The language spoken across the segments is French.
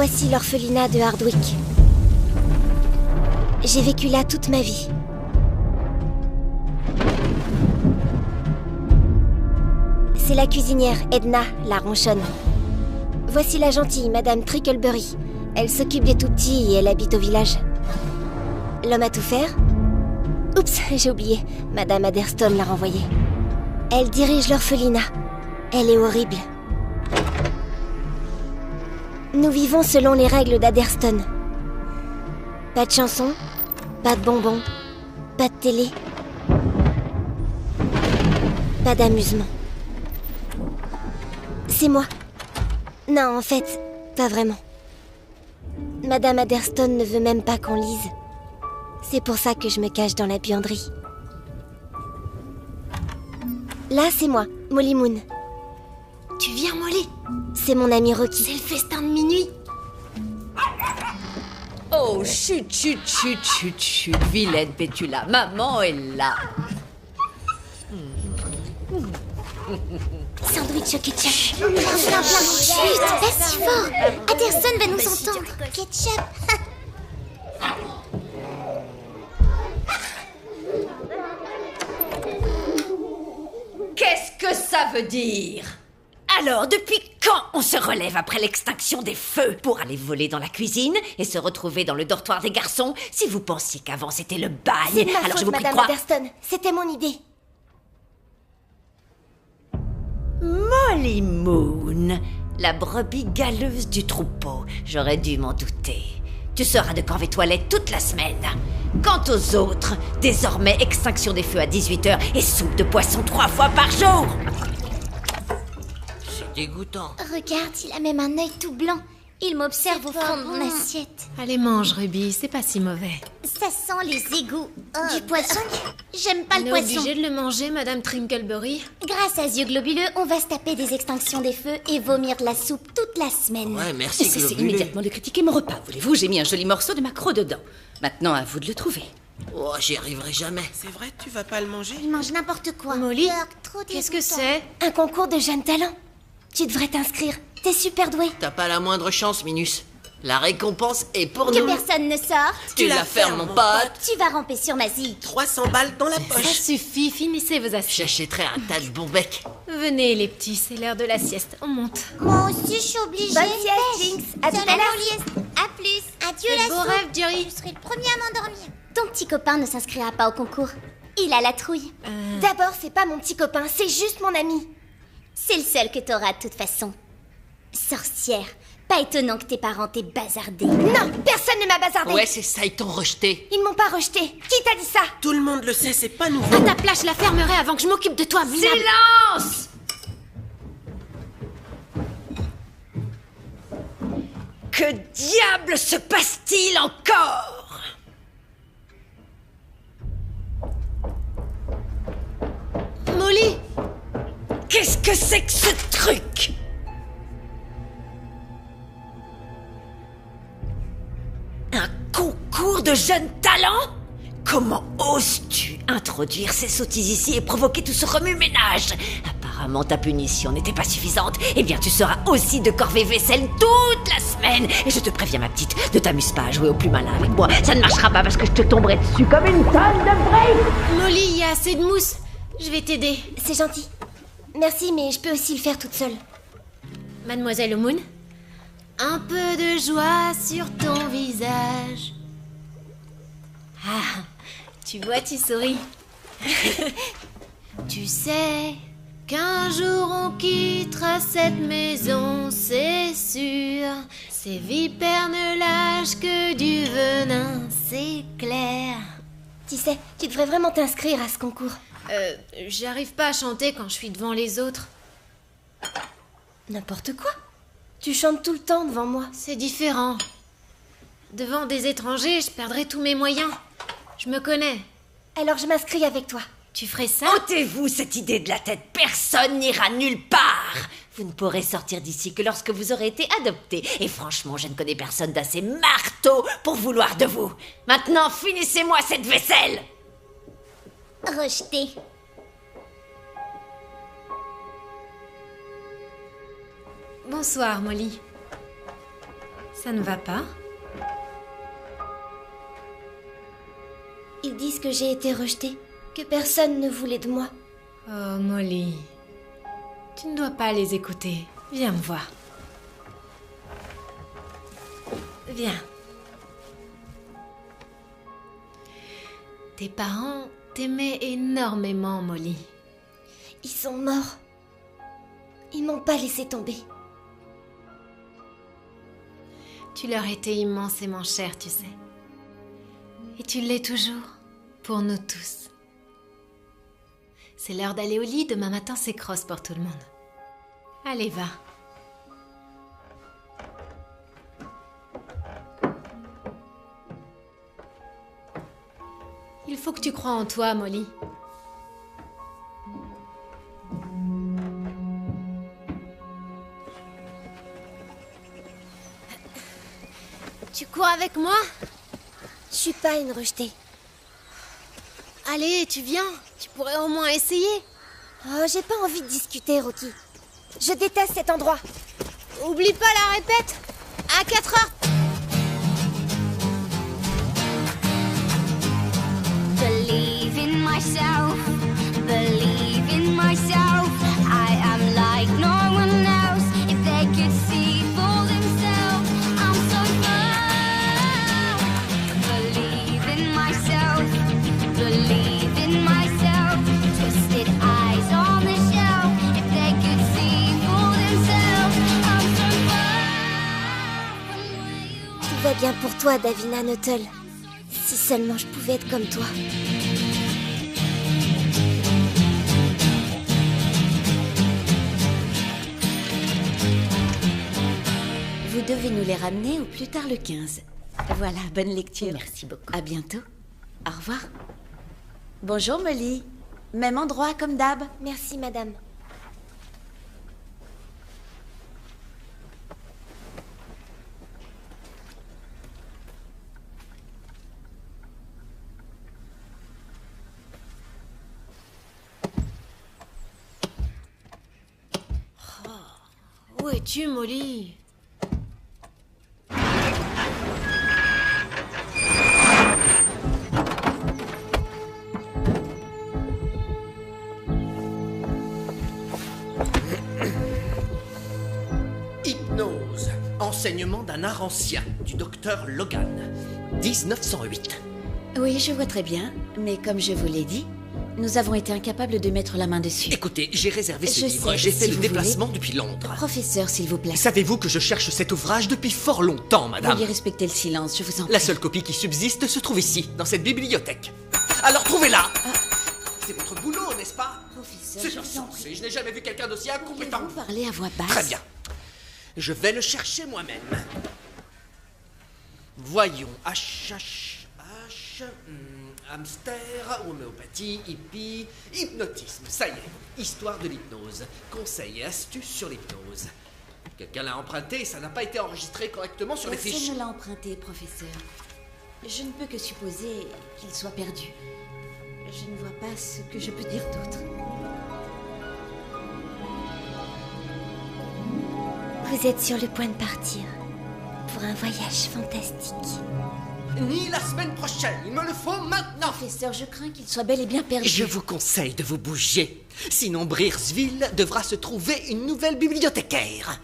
Voici l'orphelinat de Hardwick. J'ai vécu là toute ma vie. C'est la cuisinière, Edna, la ronchonne. Voici la gentille, Madame Trickleberry. Elle s'occupe des tout-petits et elle habite au village. L'homme à tout faire? Oups, j'ai oublié. Madame Adderstone l'a renvoyée. Elle dirige l'orphelinat. Elle est horrible. Nous vivons selon les règles d'Adderstone. Pas de chansons, pas de bonbons, pas de télé, pas d'amusement. C'est moi. Non, en fait, pas vraiment. Madame Adderstone ne veut même pas qu'on lise. C'est pour ça que je me cache dans la buanderie. Là, c'est moi, Molly Moon. Tu viens, Molly? C'est mon ami Rocky. C'est le festin de minuit. Oh, chut, chut, chut, chut, chut, vilaine Pétula, maman est là. Sandwich au ketchup. Plein. Chut, pas si fort. Adderstone va nous entendre. Ketchup. Qu'est-ce que ça veut dire? Alors, depuis quand on se relève après l'extinction des feux pour aller voler dans la cuisine et se retrouver dans le dortoir des garçons? Si vous pensiez qu'avant c'était le bail, C'est de ma alors faute, je vous prie de Madame croire... Adderstone. C'était mon idée. Molly Moon, la brebis galeuse du troupeau. J'aurais dû m'en douter. Tu seras de corvée toilette toute la semaine. Quant aux autres, désormais extinction des feux à 18h et soupe de poisson 3 fois par jour. C'est dégoûtant. Regarde, il a même un œil tout blanc. Il m'observe au fond de mon assiette. Allez, mange, Ruby, c'est pas si mauvais. Ça sent les égouts. Du poisson? J'aime pas On le est poisson. obligé de le manger, Madame Trinkleberry. Grâce à ce yeux globuleux, on va se taper des extinctions des feux et vomir de la soupe toute la semaine. Ouais, merci, Cessez Globulé. immédiatement de critiquer mon repas, voulez-vous? J'ai mis un joli morceau de maquereau dedans. Maintenant, à vous de le trouver. Oh, j'y arriverai jamais. C'est vrai, tu vas pas le manger? Il mange n'importe quoi. Molly, Trop qu'est-ce que dégoûtant. c'est? Un concours de jeunes talents. Tu devrais t'inscrire. T'es super doué. T'as pas la moindre chance, Minus. La récompense est pour Que nous. personne ne sort. Tu la fermes, mon pote. Tu vas ramper sur ma zik. 300 balles dans la Ça poche. suffit, finissez vos assiettes. J'achèterai un tas de bon bec. Venez, les petits, c'est l'heure de la sieste. On monte. Moi aussi, je suis obligée. Bonne sieste, Jinx. À tout à l'heure. À plus. Adieu, Faites la beau soupe. rêve, Jerry. Je serai le premier à m'endormir. Ton petit copain ne s'inscrira pas au concours. Il a la trouille. D'abord, c'est pas mon petit copain, c'est juste mon ami. C'est le seul que t'auras de toute façon. Sorcière. Pas étonnant que tes parents t'aient bazardé. Non, personne ne m'a bazardé. Ouais, c'est ça, ils t'ont rejeté. Ils m'ont pas rejeté. Qui t'a dit ça? Tout le monde le sait, c'est pas nouveau. À ta place, je la fermerai avant que je m'occupe de toi, minable. Silence! Que diable se passe-t-il encore? Molly, Qu'est-ce que c'est que ce truc? Un concours de jeunes talents? Comment oses-tu introduire ces sottises ici et provoquer tout ce remue-ménage? Apparemment ta punition n'était pas suffisante. Eh bien tu seras aussi de corvée vaisselle toute la semaine. Et je te préviens ma petite, ne t'amuse pas à jouer au plus malin avec moi. Ça ne marchera pas parce que je te tomberai dessus comme une tonne de briques. Molly, il y a assez de mousse. Je vais t'aider. C'est gentil. Merci, mais je peux aussi le faire toute seule. Mademoiselle Moon, un peu de joie sur ton visage. Ah, tu vois, tu souris. Tu sais qu'un jour on quittera cette maison, c'est sûr. Ces vipères ne lâchent que du venin, c'est clair. Tu sais, tu devrais vraiment t'inscrire à ce concours. J'arrive pas à chanter quand je suis devant les autres. N'importe quoi. Tu chantes tout le temps devant moi. C'est différent. Devant des étrangers, je perdrais tous mes moyens. Je me connais. Alors je m'inscris avec toi. Tu ferais ça? Ôtez-vous cette idée de la tête, personne n'ira nulle part. Vous ne pourrez sortir d'ici que lorsque vous aurez été adopté. Et franchement, je ne connais personne d'assez marteau pour vouloir de vous. Maintenant, finissez-moi cette vaisselle. Rejeté. Bonsoir, Molly. Ça ne va pas? Ils disent que j'ai été rejetée, que personne ne voulait de moi. Oh, Molly. Tu ne dois pas les écouter. Viens me voir. Viens. Tes parents t'aimaient énormément, Molly. Ils sont morts. Ils m'ont pas laissé tomber. Tu leur étais immensément cher, tu sais. Et tu l'es toujours, pour nous tous. C'est l'heure d'aller au lit, demain matin c'est cross pour tout le monde. Allez, va. Il faut que tu crois en toi, Molly. Tu cours avec moi? Je suis pas une rejetée. Allez, tu viens. Tu pourrais au moins essayer. Oh, j'ai pas envie de discuter, Rocky. Je déteste cet endroit. Oublie pas la répète. À 4 heures. Believe in myself, believe in myself. I am like no one else. If they could see for themselves, I'm so proud. Believe in myself, believe in myself. Twisted eyes on the shelf. If they could see for themselves, I'm so proud. Tout va bien pour toi, Davina Nuttall. Si seulement je pouvais être comme toi. Vous devez nous les ramener au plus tard le 15. Voilà, bonne lecture. Merci beaucoup. À bientôt. Au revoir. Bonjour Molly. Même endroit comme d'hab. Merci, madame. Où es-tu, Molly? Hypnose. Enseignement d'un art ancien, du docteur Logan. 1908. Oui, je vois très bien. Mais comme je vous l'ai dit, nous avons été incapables de mettre la main dessus. Écoutez, j'ai réservé ce Je livre. sais, J'ai fait si le vous déplacement depuis Londres. Professeur, s'il vous plaît. Savez-vous que je cherche cet ouvrage depuis fort longtemps, madame? Veuillez respecter le silence, je vous en prie. La seule copie qui subsiste se trouve ici, dans cette bibliothèque. Alors trouvez-la. C'est votre boulot, n'est-ce pas? Professeur, C'est je vous en prie. insensé, je n'ai jamais vu quelqu'un d'aussi incompétent. Vous parlez à voix basse. Très bien. Je vais le chercher moi-même. Voyons. Hamster, homéopathie, hippie, hypnotisme. Ça y est. Histoire de l'hypnose. Conseils et astuces sur l'hypnose. Quelqu'un l'a emprunté et ça n'a pas été enregistré correctement sur les fiches. Personne ne l'a emprunté, professeur. Je ne peux que supposer qu'il soit perdu. Je ne vois pas ce que je peux dire d'autre. Vous êtes sur le point de partir pour un voyage fantastique. Ni la semaine prochaine, il me le faut maintenant. Professeur, je crains qu'il soit bel et bien perdu. Je vous conseille de vous bouger. Sinon, Breersville devra se trouver une nouvelle bibliothécaire.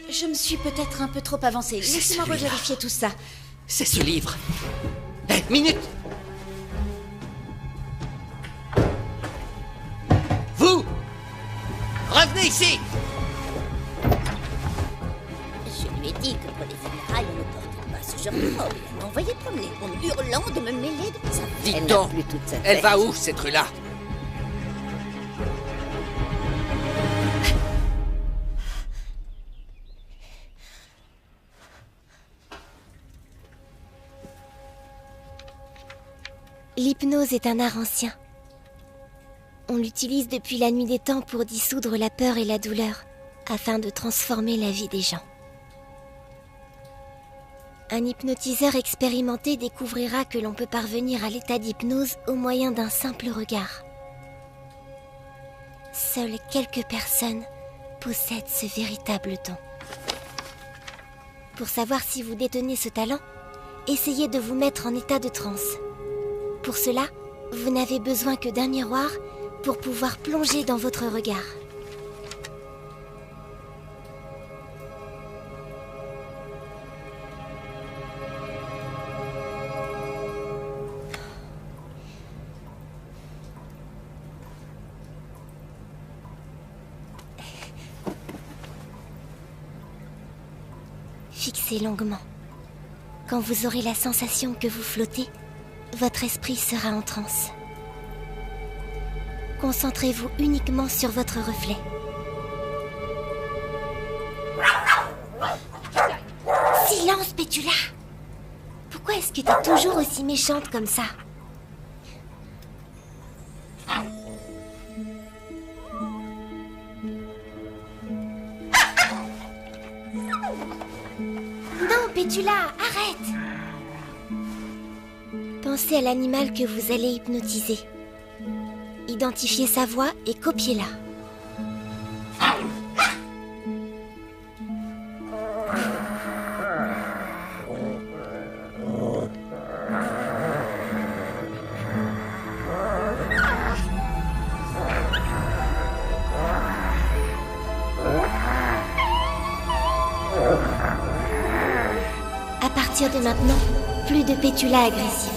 Je me suis peut-être un peu trop avancée. C'est Laissez-moi celui-là. revérifier tout ça. C'est ce livre. Hé, minute. Vous revenez ici. Je lui ai dit que pour les funérailles, on ne portait pas ce genre de robe. Elle m'a envoyé promener en me hurlant de me mêler de sa Dites Elle donc, n'a plus toute sa elle tête. va où, cette rue-là? L'hypnose est un art ancien. On l'utilise depuis la nuit des temps pour dissoudre la peur et la douleur, afin de transformer la vie des gens. Un hypnotiseur expérimenté découvrira que l'on peut parvenir à l'état d'hypnose au moyen d'un simple regard. Seules quelques personnes possèdent ce véritable don. Pour savoir si vous détenez ce talent, essayez de vous mettre en état de transe. Pour cela, vous n'avez besoin que d'un miroir pour pouvoir plonger dans votre regard. Fixez longuement. Quand vous aurez la sensation que vous flottez, votre esprit sera en transe. Concentrez-vous uniquement sur votre reflet. Silence, Pétula! Pourquoi est-ce que t'es toujours aussi méchante comme ça? Non, Pétula, arrête! Pensez à l'animal que vous allez hypnotiser. Identifiez sa voix et copiez-la. À partir de maintenant, plus de Pétula agressive.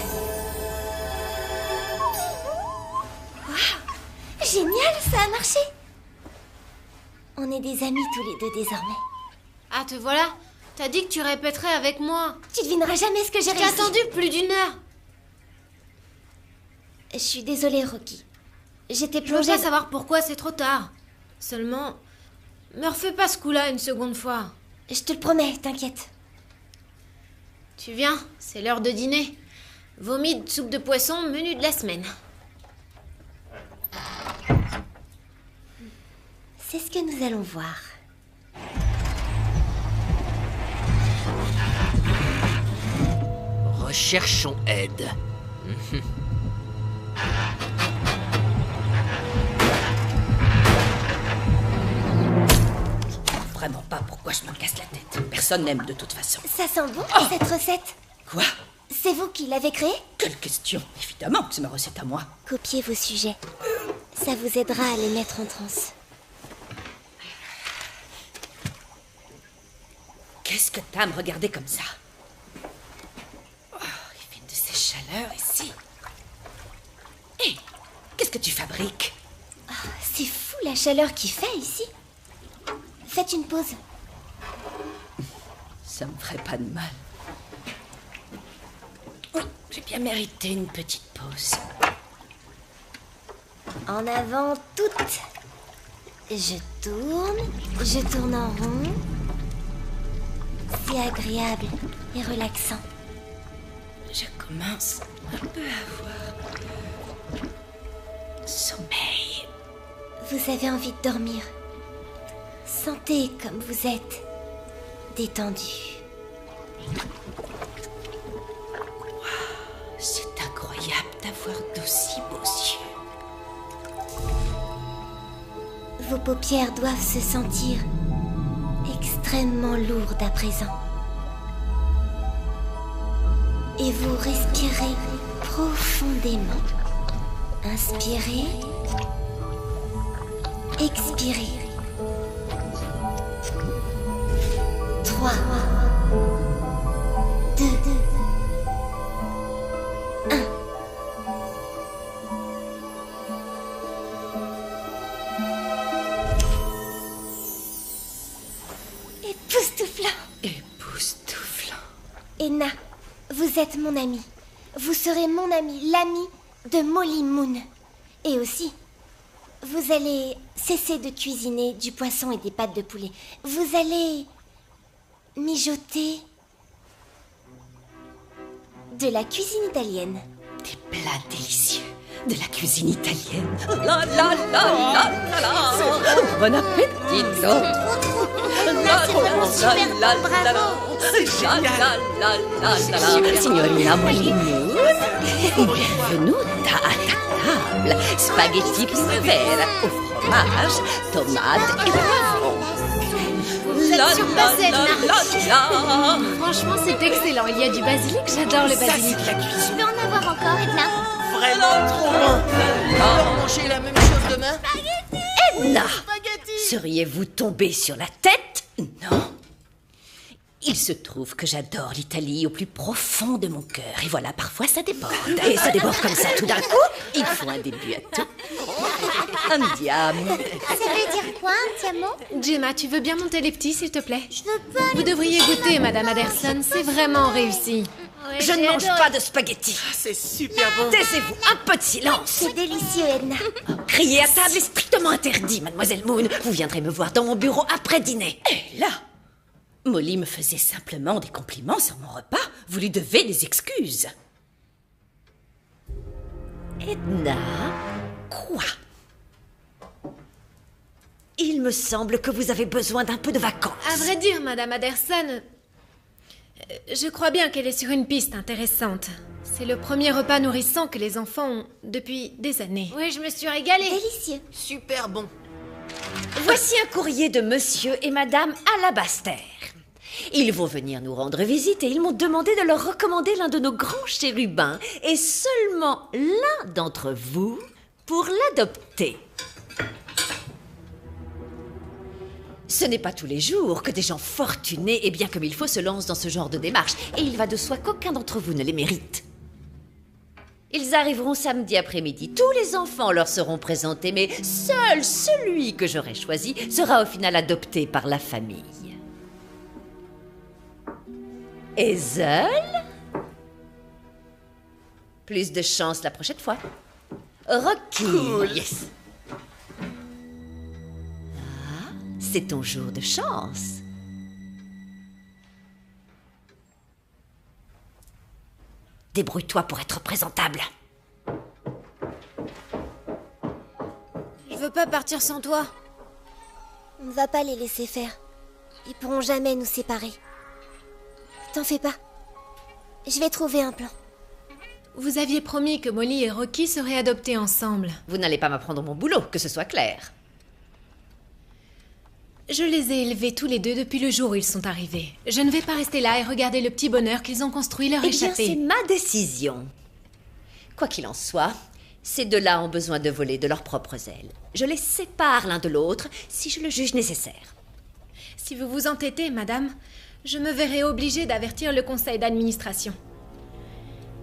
Génial, ça a marché! On est des amis tous les deux désormais. Ah, te voilà? T'as dit que tu répéterais avec moi. Tu devineras jamais ce que j'ai J'ai réussi. attendu plus d'une heure. Je suis désolée, Rocky. J'étais Je veux plongée... pas savoir pourquoi, c'est trop tard. Seulement, me refais pas ce coup-là une seconde fois. Je te le promets, t'inquiète. Tu viens, c'est l'heure de dîner. Vomi de soupe de poisson, menu de la semaine. C'est ce que nous allons voir. Recherchons aide. Vraiment pas pourquoi je me casse la tête. Personne n'aime de toute façon. Ça sent bon, cette recette? Quoi? C'est vous qui l'avez créée? Quelle question? Évidemment que c'est ma recette à moi. Copiez vos sujets. Ça vous aidera à les mettre en transe. Qu'est-ce que t'as à me regarder comme ça? Oh, il fait de ces chaleurs ici. Hé, qu'est-ce que tu fabriques? C'est fou la chaleur qu'il fait ici. Faites une pause. Ça me ferait pas de mal. Oui, j'ai bien mérité une petite pause. En avant toutes. Je tourne en rond. C'est agréable et relaxant. Je commence un peu à avoir sommeil. Vous avez envie de dormir. Sentez comme vous êtes détendu. C'est incroyable d'avoir d'aussi beaux yeux. Vos paupières doivent se sentir extrêmement lourdes à présent. Et vous respirez profondément. Inspirez. Expirez. 3, 2, 1. Époustouflant. Époustouflant. Edna, vous êtes mon amie. Vous serez mon amie, l'amie de Molly Moon. Et aussi, vous allez cesser de cuisiner du poisson et des pâtes de poulet. Vous allez mijoter de la cuisine italienne. Des plats délicieux de la cuisine italienne. La la la la la la. Bon appétit, Signorina Molly Moon, benvenuta a ta table. Spaghetti primavera au fromage, tomates et poivrons. Vous êtes surpassée, Edna. Franchement, c'est excellent. Il y a du basilic. J'adore le basilic. Je peux en avoir encore, Edna? Vraiment trop bon. On va manger la même chose demain? Edna, seriez-vous tombée sur la tête? Non. Il se trouve que j'adore l'Italie au plus profond de mon cœur. Et voilà, parfois ça déborde. Et ça déborde comme ça tout d'un coup. Il faut un début à tout. Andiamo. Ça veut dire quoi, un diamant? Gemma, tu veux bien monter les petits, s'il te plaît? Je veux pas. Vous devriez goûter, Madame Anderson. C'est vraiment réussi. Je ne mange pas de spaghettis. C'est super bon. Taisez-vous, un peu de silence. C'est délicieux, Edna. Crier à table est strictement interdit, Mademoiselle Moon. Vous viendrez me voir dans mon bureau après dîner. Et là, Molly me faisait simplement des compliments sur mon repas. Vous lui devez des excuses. Edna, quoi? Il me semble que vous avez besoin d'un peu de vacances. À vrai dire, Madame Anderson, je crois bien qu'elle est sur une piste intéressante. C'est le premier repas nourrissant que les enfants ont depuis des années. Oui, je me suis régalée. Délicieux. Super bon. Voici un courrier de Monsieur et Madame Alabaster. Ils vont venir nous rendre visite et ils m'ont demandé de leur recommander l'un de nos grands chérubins et seulement l'un d'entre vous pour l'adopter. Ce n'est pas tous les jours que des gens fortunés et bien comme il faut se lancent dans ce genre de démarche et il va de soi qu'aucun d'entre vous ne les mérite. Ils arriveront samedi après-midi. Tous les enfants leur seront présentés, mais seul celui que j'aurai choisi sera au final adopté par la famille. Hazel? Plus de chance la prochaine fois. Rocky. Cool. Yes. Ah, c'est ton jour de chance. Débrouille-toi pour être présentable. Je veux pas partir sans toi. On ne va pas les laisser faire. Ils pourront jamais nous séparer. T'en fais pas. Je vais trouver un plan. Vous aviez promis que Molly et Rocky seraient adoptés ensemble. Vous n'allez pas m'apprendre mon boulot, que ce soit clair. Je les ai élevés tous les deux depuis le jour où ils sont arrivés. Je ne vais pas rester là et regarder le petit bonheur qu'ils ont construit leur Eh bien, échappée. c'est ma décision. Quoi qu'il en soit, ces deux-là ont besoin de voler de leurs propres ailes. Je les sépare l'un de l'autre si je le juge nécessaire. Si vous vous entêtez, madame, je me verrai obligée d'avertir le conseil d'administration.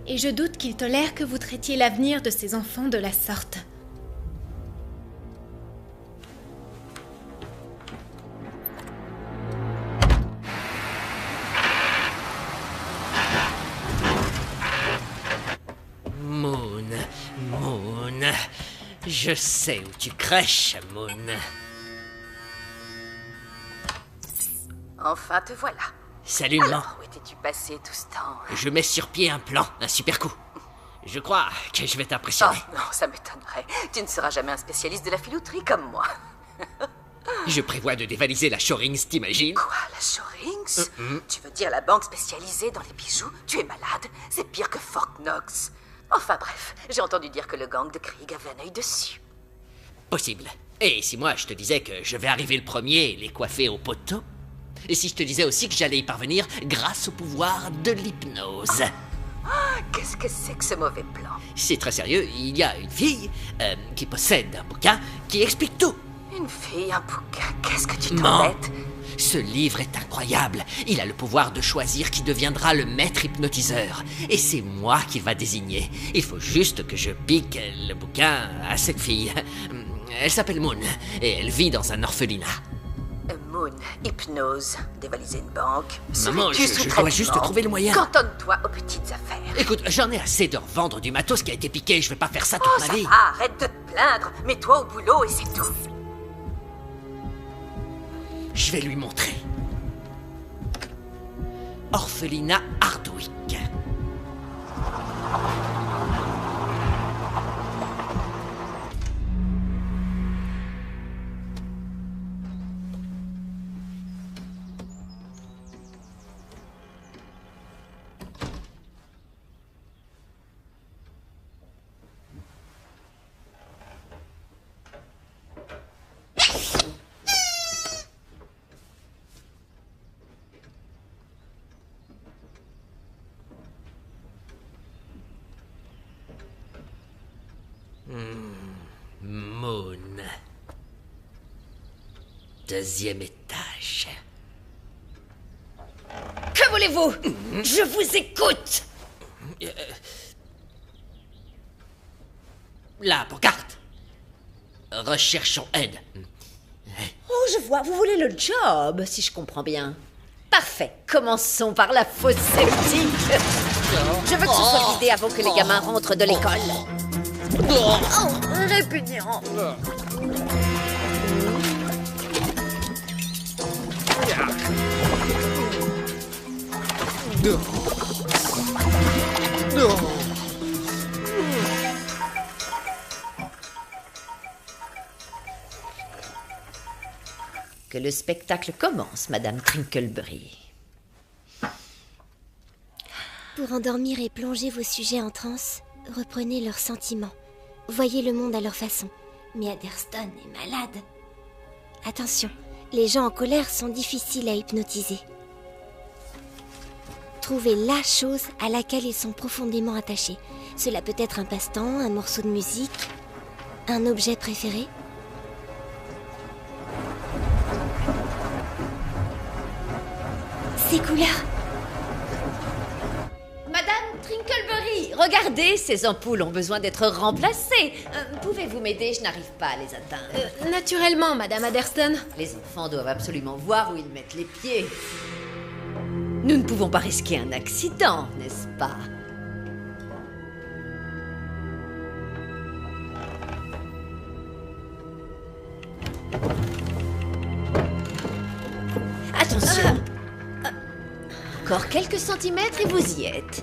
Et je doute qu'il tolère que vous traitiez l'avenir de ces enfants de la sorte. Moon, Moon, je sais où tu crèches, Moon. Enfin, te voilà. Salut, maman. Alors, où étais-tu passé tout ce temps? Je mets sur pied un plan, un super coup. Je crois que je vais Oh t'impressionner. non, ça m'étonnerait. Tu ne seras jamais un spécialiste de la filouterie comme moi. Je prévois de dévaliser la Shorings, t'imagines? Quoi, la Shorings? Tu veux dire la banque spécialisée dans les bijoux? Tu es malade? C'est pire que Fort Knox. Enfin bref, j'ai entendu dire que le gang de Krieg avait un œil dessus. Possible. Et si moi je te disais que je vais arriver le premier et les coiffer au poteau? Et si je te disais aussi que j'allais y parvenir grâce au pouvoir de l'hypnose? Qu'est-ce que c'est que ce mauvais plan? C'est très sérieux, il y a une fille qui possède un bouquin qui explique tout. Une fille, un bouquin, qu'est-ce que tu Maman, t'embêtes? ce livre est incroyable. Il a le pouvoir de choisir qui deviendra le maître hypnotiseur. Et c'est moi qu'il va désigner. Il faut juste que je pique le bouquin à cette fille. Elle s'appelle Moon et elle vit dans un orphelinat. Moon, hypnose, dévaliser une banque. Maman, Serais-tu je sous dois traitement? juste trouver le moyen. Cantonne-toi aux petites affaires. Écoute, j'en ai assez de revendre du matos qui a été piqué. Je vais pas faire ça toute Oh, ma ça vie. va, arrête de te plaindre. Mets-toi au boulot et c'est tout. Je vais lui montrer. Orphelinat Hardwick. 2e étage. Que voulez-vous? Je vous écoute. La pancarte. Recherchons aide. Oh, je vois, vous voulez le job, si je comprends bien. Parfait, commençons par la fosse septique. Je veux que ce soit vidé avant que les gamins rentrent de l'école. Oh, répugnant. Que le spectacle commence, Madame Trinkleberry. Pour endormir et plonger vos sujets en transe, reprenez leurs sentiments. Voyez le monde à leur façon. Mais Adderston est malade. Attention, les gens en colère sont difficiles à hypnotiser. Trouvez la chose à laquelle ils sont profondément attachés. Cela peut être un passe-temps, un morceau de musique, un objet préféré. Ces couleurs. Madame Trinkleberry, regardez, ces ampoules ont besoin d'être remplacées. Pouvez-vous m'aider? Je n'arrive pas à les atteindre. Naturellement, Madame Adderston. Les enfants doivent absolument voir où ils mettent les pieds. Nous ne pouvons pas risquer un accident, n'est-ce pas? Attention. Encore quelques centimètres et vous y êtes.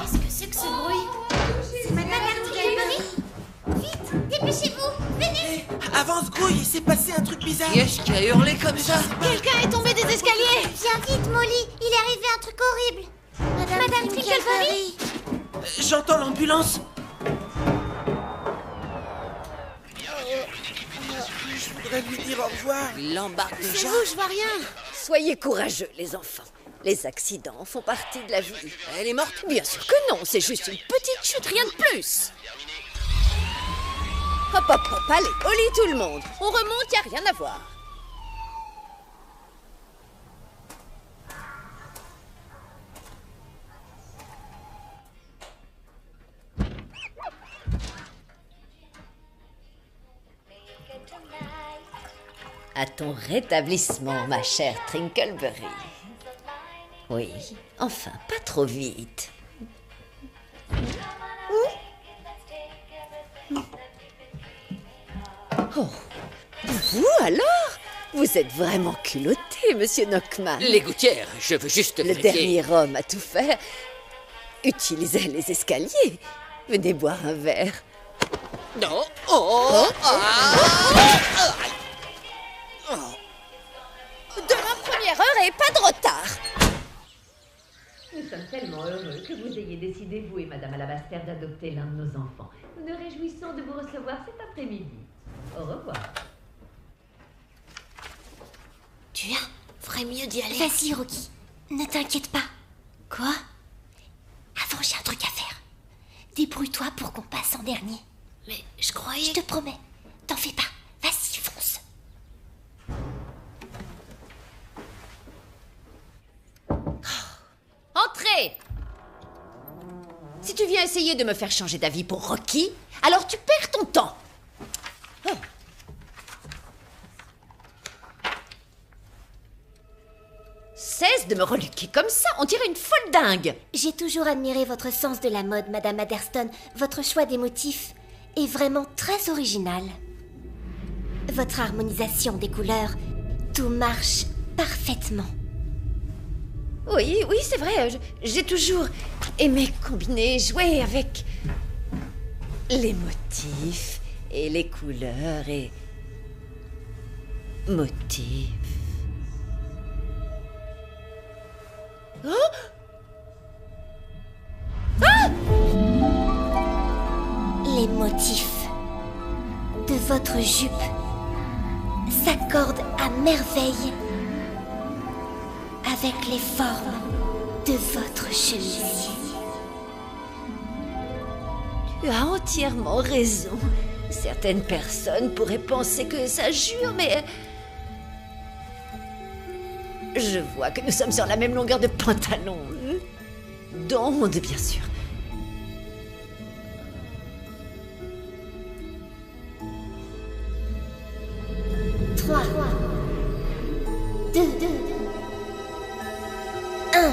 Qu'est-ce que c'est que ce bruit? C'est Madame Trinkleberry. Vite, dépêchez-vous, venez. Avance, Grouille, il s'est passé un truc bizarre. Qui est-ce qui a hurlé comme ça? Quelqu'un est tombé des escaliers. Viens vite, Molly, il est arrivé un truc horrible. Madame Trinkleberry. J'entends l'ambulance. Je voudrais lui dire au revoir. Il l'embarque déjà. Je vois rien. Soyez courageux, les enfants. Les accidents font partie de la vie. Elle est morte? Bien sûr que non, c'est juste une petite chute, rien de plus. Hop, hop, hop, allez, au lit tout le monde. On remonte, y a rien à voir. À ton rétablissement, ma chère Trinkleberry. Oui, enfin, pas trop vite. Oh, vous alors? Vous êtes vraiment culotté, monsieur Knockman. Les gouttières, je veux juste Le vérifier. dernier homme à tout faire utilisait les escaliers. Venez boire un verre. Non. Oh. Demain, première heure et pas de retard. Nous sommes tellement heureux que vous ayez décidé, vous et Madame Alabaster, d'adopter l'un de nos enfants. Nous nous réjouissons de vous recevoir cet après-midi. Au revoir. Tu viens? Ferait mieux d'y aller. Vas-y, Rocky. Ne t'inquiète pas. Quoi? Avant, j'ai un truc à faire. Débrouille-toi pour qu'on passe en dernier. Mais je croyais... Je te promets. T'en fais pas. Vas-y, fonce. Entrez! Si tu viens essayer de me faire changer d'avis pour Rocky, alors tu perds ton temps. Oh. Cesse de me reluquer comme ça, on dirait une folle dingue. J'ai toujours admiré votre sens de la mode, Madame Adderston. Votre choix des motifs est vraiment très original. Votre harmonisation des couleurs, tout marche parfaitement. Oui, oui, c'est vrai, j'ai toujours aimé combiner, jouer avec les motifs et les couleurs et motifs. Oh! Ah! Les motifs de votre jupe s'accordent à merveille avec les formes de votre chemisier. Tu as entièrement raison. Certaines personnes pourraient penser que ça jure, mais... Je vois que nous sommes sur la même longueur de pantalon. D'onde, bien sûr. Trois, deux, un.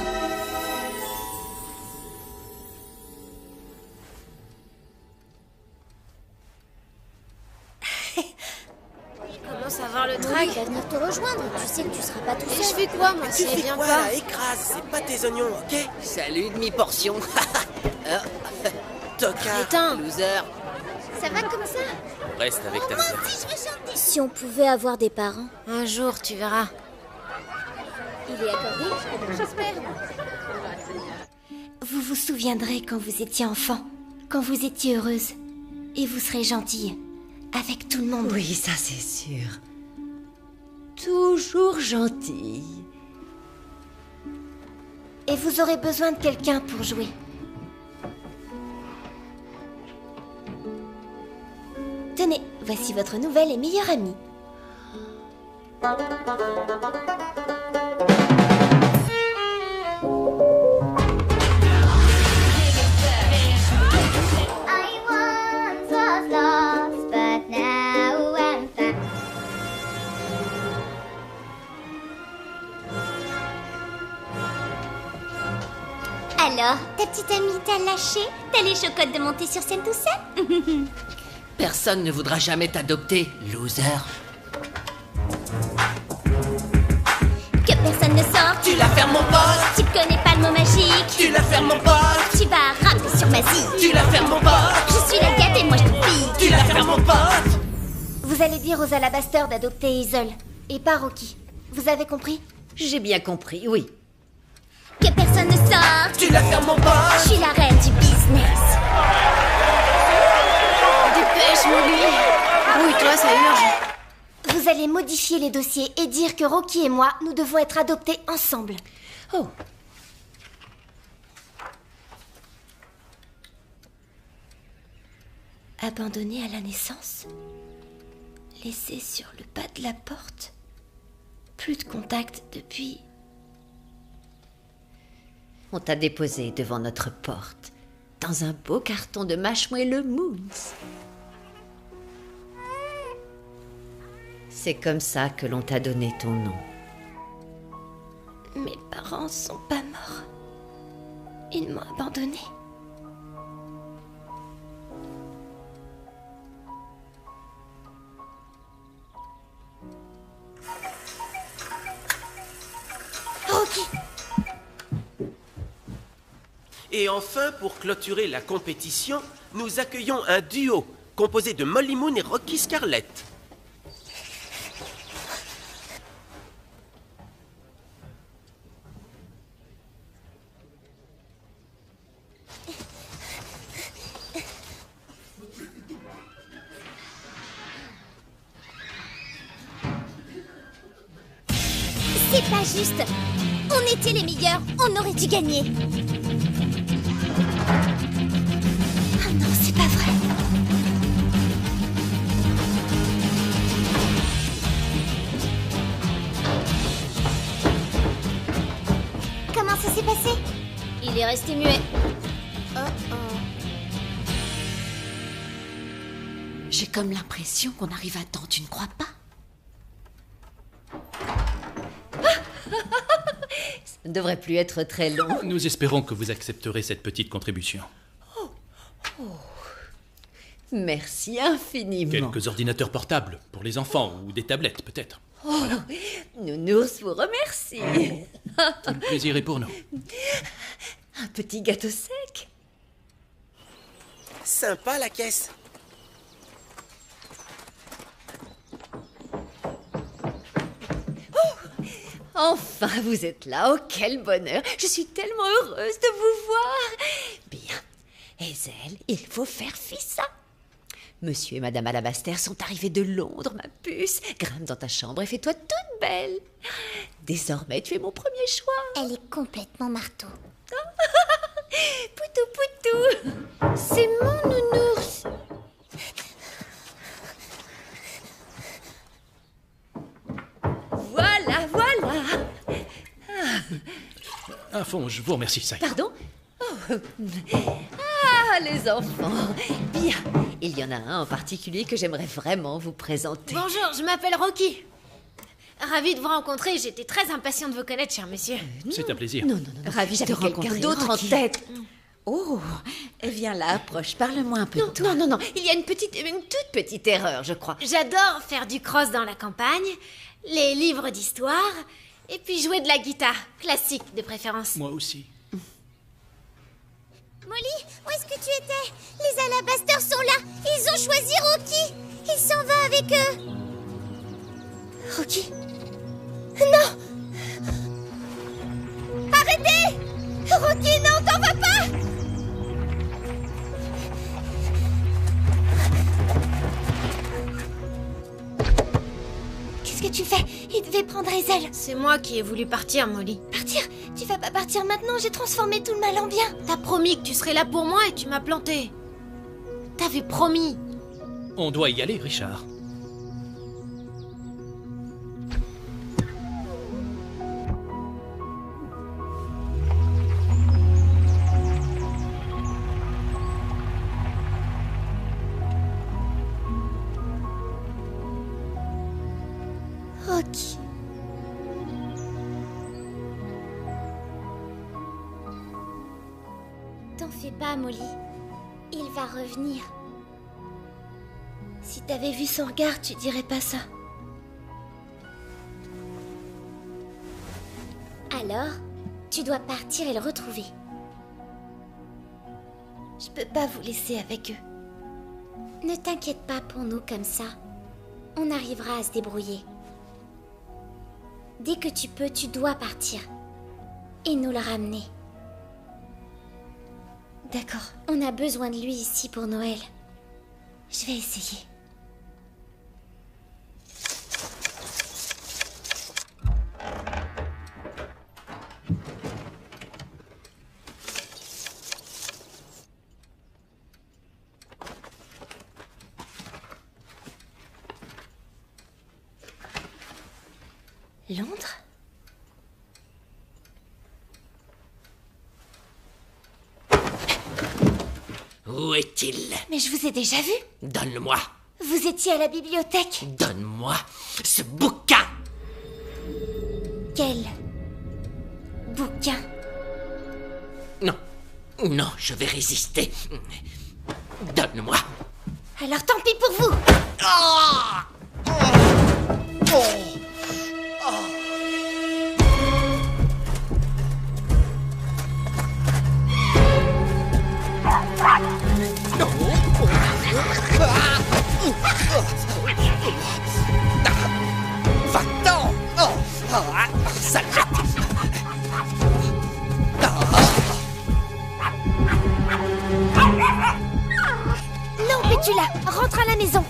Commence à voir le trac. Il va venir te rejoindre. Tu sais que tu seras pas tout Et je seul. fais quoi, moi, Tu si elle fais vient quoi pas? là? Écrase, c'est pas tes oignons, ok? Salut, demi-portion. Tocard. Éteins. Loser. Ça va comme ça? Reste avec ta sœur. Si on pouvait avoir des parents. Un jour, tu verras. Il est accordé? J'espère. Vous vous souviendrez quand vous étiez enfant, quand vous étiez heureuse. Et vous serez gentille. Avec tout le monde. Oui, ça c'est sûr. Toujours gentille. Et vous aurez besoin de quelqu'un pour jouer. Tenez, voici votre nouvelle et meilleure amie. I once was lost, but now I'm found. Alors, ta petite amie t'a lâché? T'as les chocottes de monter sur scène tout seul? Personne ne voudra jamais t'adopter, loser. Que personne ne sorte. Tu la fermes, mon pote! Tu connais pas le mot magique. Tu la fermes, mon pote! Tu vas ramper sur ma zie. Tu la fermes, mon pote! Je suis la gâte et moi je te pique. Tu la fermes, mon pote! Vous allez dire aux Alabasters d'adopter Hazel. Et pas Rocky. Vous avez compris? J'ai bien compris, oui. Que personne ne sorte. Tu la fermes, mon Je pote! suis la reine du business. Dépêche, Molly. Oui, toi, ça urge. Vous allez modifier les dossiers et dire que Rocky et moi, nous devons être adoptés ensemble. Oh, Abandonné à la naissance? Laissé sur le pas de la porte? Plus de contact depuis... on t'a déposé devant notre porte, dans un beau carton de Marshmallow Moons. C'est comme ça que l'on t'a donné ton nom. Mes parents sont pas morts. Ils m'ont abandonnée. Rocky! Et enfin, pour clôturer la compétition, nous accueillons un duo composé de Molly Moon et Rocky Scarlett. C'est pas juste. On était les meilleurs. On aurait dû gagner. Ah non, c'est pas vrai. Comment ça s'est passé? Il est resté muet. J'ai comme l'impression qu'on arrive à temps, tu ne crois pas? Ça ne devrait plus être très long. Nous espérons que vous accepterez cette petite contribution. Merci infiniment. Quelques ordinateurs portables pour les enfants ou des tablettes peut-être. Nounours vous remercie. Tout le plaisir est pour nous. Un petit gâteau sec. Sympa la caisse. Enfin, vous êtes là. Oh, quel bonheur. Je suis tellement heureuse de vous voir. Bien. Hazel, il faut faire fi ça. Monsieur et Madame Alabaster sont arrivés de Londres, ma puce. Grimpe dans ta chambre et fais-toi toute belle. Désormais, tu es mon premier choix. Elle est complètement marteau. Poutou, Poutou. C'est mon nounours. Voilà, voilà. À fond, je vous remercie, ça y est. Pardon? Oh. Ah, les enfants. Bien. Il y en a un en particulier que j'aimerais vraiment vous présenter. Bonjour, je m'appelle Rocky. Ravie de vous rencontrer, j'étais très impatient de vous connaître, cher monsieur. C'est un plaisir. Non. Ravie de quelqu'un d'autre en tête. Oh, viens là, approche, parle-moi un peu de toi. Non. Il y a une toute petite erreur, je crois. J'adore faire du cross dans la campagne, les livres d'histoire, et puis jouer de la guitare, classique de préférence. Moi aussi. Molly, où est-ce que tu étais? Les alabasters sont là. Ils ont choisi Rocky. Il s'en va avec eux. Rocky? Non! Arrêtez! Rocky, non, t'en vas pas! Qu'est-ce que tu fais? Il devait prendre les ailes. C'est moi qui ai voulu partir, Molly. Partir? Tu vas pas partir maintenant, j'ai transformé tout le mal en bien. T'as promis que tu serais là pour moi et tu m'as planté. T'avais promis. On doit y aller, Richard. Rocky. T'en fais pas, Molly. Il va revenir. Si t'avais vu son regard, tu dirais pas ça. Alors, tu dois partir et le retrouver. Je peux pas vous laisser avec eux. Ne t'inquiète pas pour nous comme ça. On arrivera à se débrouiller. Dès que tu peux, tu dois partir. Et nous le ramener. D'accord. On a besoin de lui ici pour Noël. Je vais essayer. Londres? Où est-il? Mais je vous ai déjà vu. Donne-le-moi. Vous étiez à la bibliothèque. Donne-moi ce bouquin. Quel bouquin? Non, je vais résister. Donne-le-moi. Alors tant pis pour vous. Ah! Va-t'en! Salope! Non, Pétula, rentre à la maison.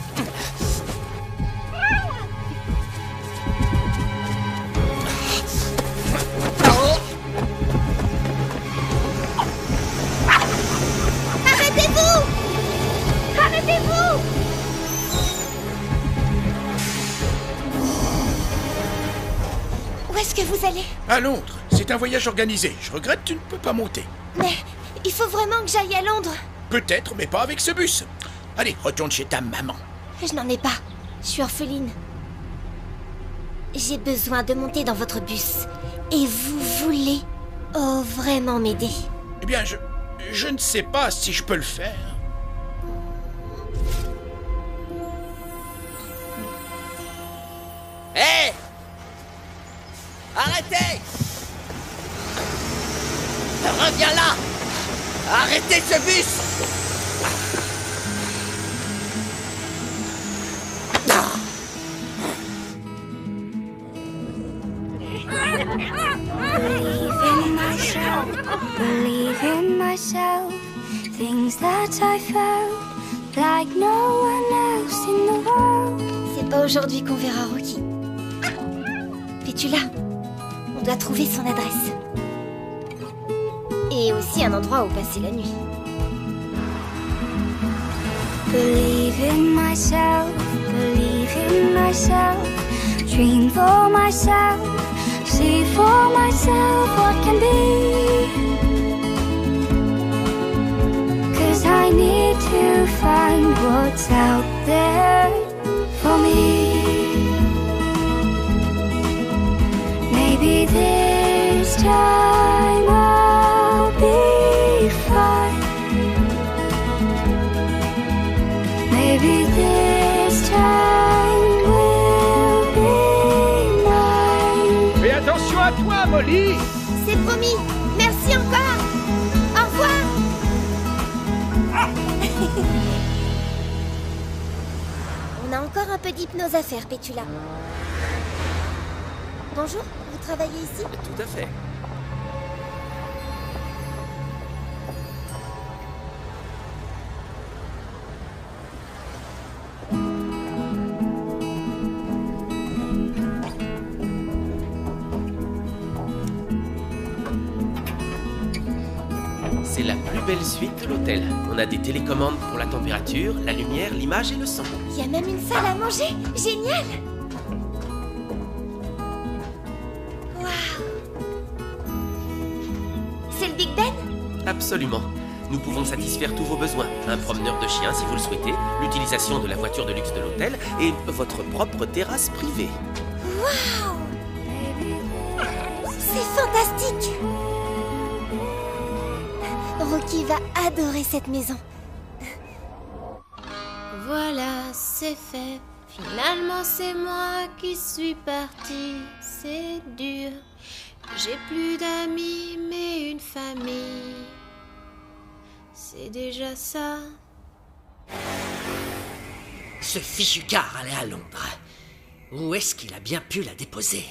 Arrêtez-vous! Arrêtez-vous! Où est-ce que vous allez? À Londres. C'est un voyage organisé. Je regrette, tu ne peux pas monter. Mais il faut vraiment que j'aille à Londres. Peut-être, mais pas avec ce bus. Allez, retourne chez ta maman. Je n'en ai pas. Je suis orpheline. J'ai besoin de monter dans votre bus. Et vous voulez vraiment m'aider? Eh bien, je ne sais pas si je peux le faire. Hé! Arrêtez! Reviens là! Arrêtez ce bus! Believe in myself, things that I felt like no one else in the world. C'est pas aujourd'hui qu'on verra Rocky. Pétula, on doit trouver son adresse. Et aussi un endroit où passer la nuit. Believe in myself, believe in myself. Dream for myself, see for myself what can be. 'Cause I need to find what's out there for me. Maybe this time I'll be fine. Maybe this time will be mine. Fais attention à toi, Molly. C'est promis. Merci encore. Au revoir. On a encore un peu d'hypnose à faire, Pétula. Bonjour, vous travaillez ici? Tout à fait. C'est la plus belle suite de l'hôtel. On a des télécommandes pour la température, la lumière, l'image et le son. Il y a même une salle à manger. Génial. C'est le Big Ben? Absolument. Nous pouvons satisfaire tous vos besoins. Un promeneur de chiens si vous le souhaitez, l'utilisation de la voiture de luxe de l'hôtel et votre propre terrasse privée. Waouh! C'est fantastique! Rocky va adorer cette maison. Voilà, c'est fait. Finalement, c'est moi qui suis partie. C'est dur. J'ai plus d'amis, mais une famille. C'est déjà ça. Ce fichu car allait à Londres. Où est-ce qu'il a bien pu la déposer?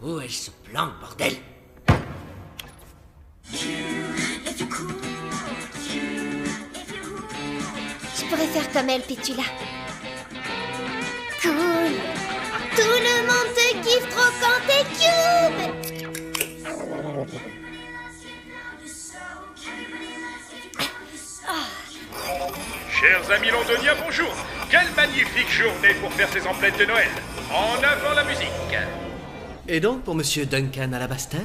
Où elle se planque, bordel? Je pourrais faire comme elle, Pétula. Cool. Tout le monde te kiffe trop quand t'es cube. Chers amis londoniens, bonjour. Quelle magnifique journée pour faire ces emplettes de Noël. En avant la musique. Et donc, pour Monsieur Duncan Alabaster,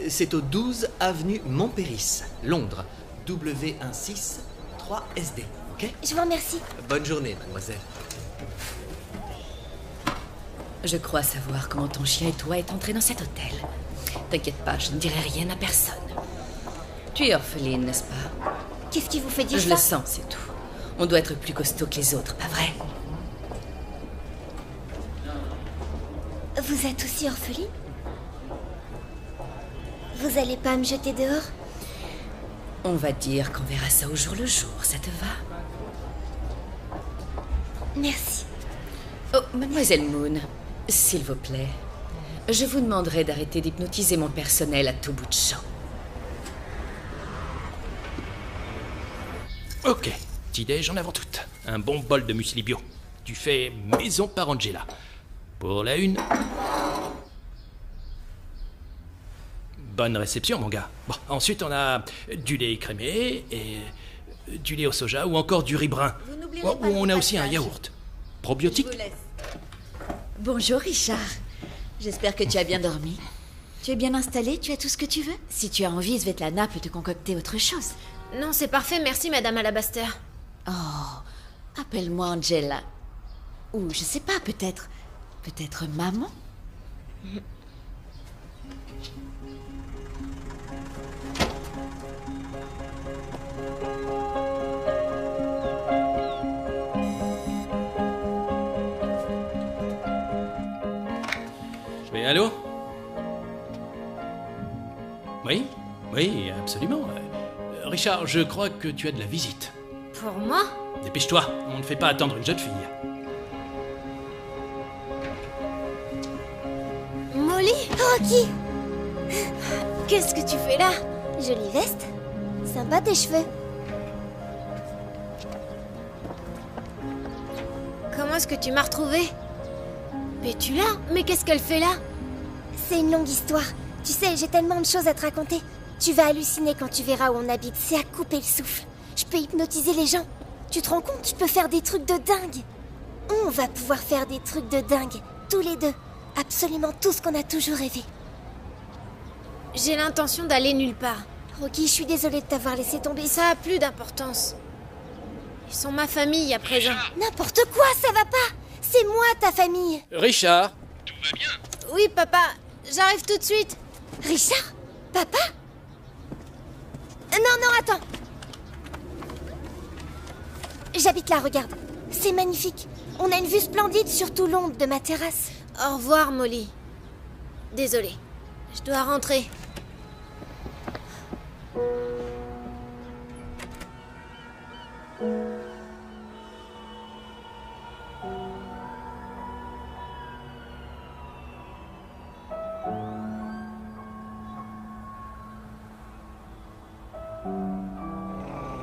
c'est au 12 avenue Montpéris, Londres, W16 3SD, ok? Je vous remercie. Bonne journée, mademoiselle. Je crois savoir comment ton chien et toi êtes entrés dans cet hôtel. T'inquiète pas, je ne dirai rien à personne. Tu es orpheline, n'est-ce pas? Qu'est-ce qui vous fait dire ça? Je le sens, c'est tout. On doit être plus costaud que les autres, pas vrai? Vous êtes aussi orpheline? Vous allez pas me jeter dehors? On va dire qu'on verra ça au jour le jour, ça te va? Merci. Oh, mademoiselle Moon, s'il vous plaît, je vous demanderai d'arrêter d'hypnotiser mon personnel à tout bout de champ. Ok, petit-déj en avant toute. Un bon bol de muesli bio. Tu fais maison par Angela. Pour la une... Bonne réception, mon gars. Bon, ensuite, on a du lait écrémé et du lait au soja ou encore du riz brun. Ou on a aussi un yaourt. Probiotique. Bonjour, Richard. J'espère que tu as bien dormi. Tu es bien installé? Tu as tout ce que tu veux? Si tu as envie, Svetlana peut te concocter autre chose. Non, c'est parfait, merci, Madame Alabaster. Oh, appelle-moi Angela. Ou, je sais pas, peut-être maman? Oui, allô? Oui, oui, absolument. Richard, je crois que tu as de la visite. Pour moi? Dépêche-toi, on ne fait pas attendre une jeune fille. Molly? Rocky! Qu'est-ce que tu fais là? Jolie veste. Sympa tes cheveux. Comment est-ce que tu m'as retrouvée? Pétula? Mais qu'est-ce qu'elle fait là? C'est une longue histoire. Tu sais, j'ai tellement de choses à te raconter. Tu vas halluciner quand tu verras où on habite. C'est à couper le souffle. Je peux hypnotiser les gens. Tu te rends compte? Je peux faire des trucs de dingue. On va pouvoir faire des trucs de dingue. Tous les deux. Absolument tout ce qu'on a toujours rêvé. J'ai l'intention d'aller nulle part. Rocky, je suis désolée de t'avoir laissé tomber. Ça a plus d'importance. Ils sont ma famille à présent. N'importe quoi, ça va pas. C'est moi, ta famille. Richard. Tout va bien? Oui, papa. J'arrive tout de suite. Richard? Papa? Non, attends. J'habite là, regarde. C'est magnifique. On a une vue splendide sur tout l'onde de ma terrasse. Au revoir, Molly. Désolée. Je dois rentrer.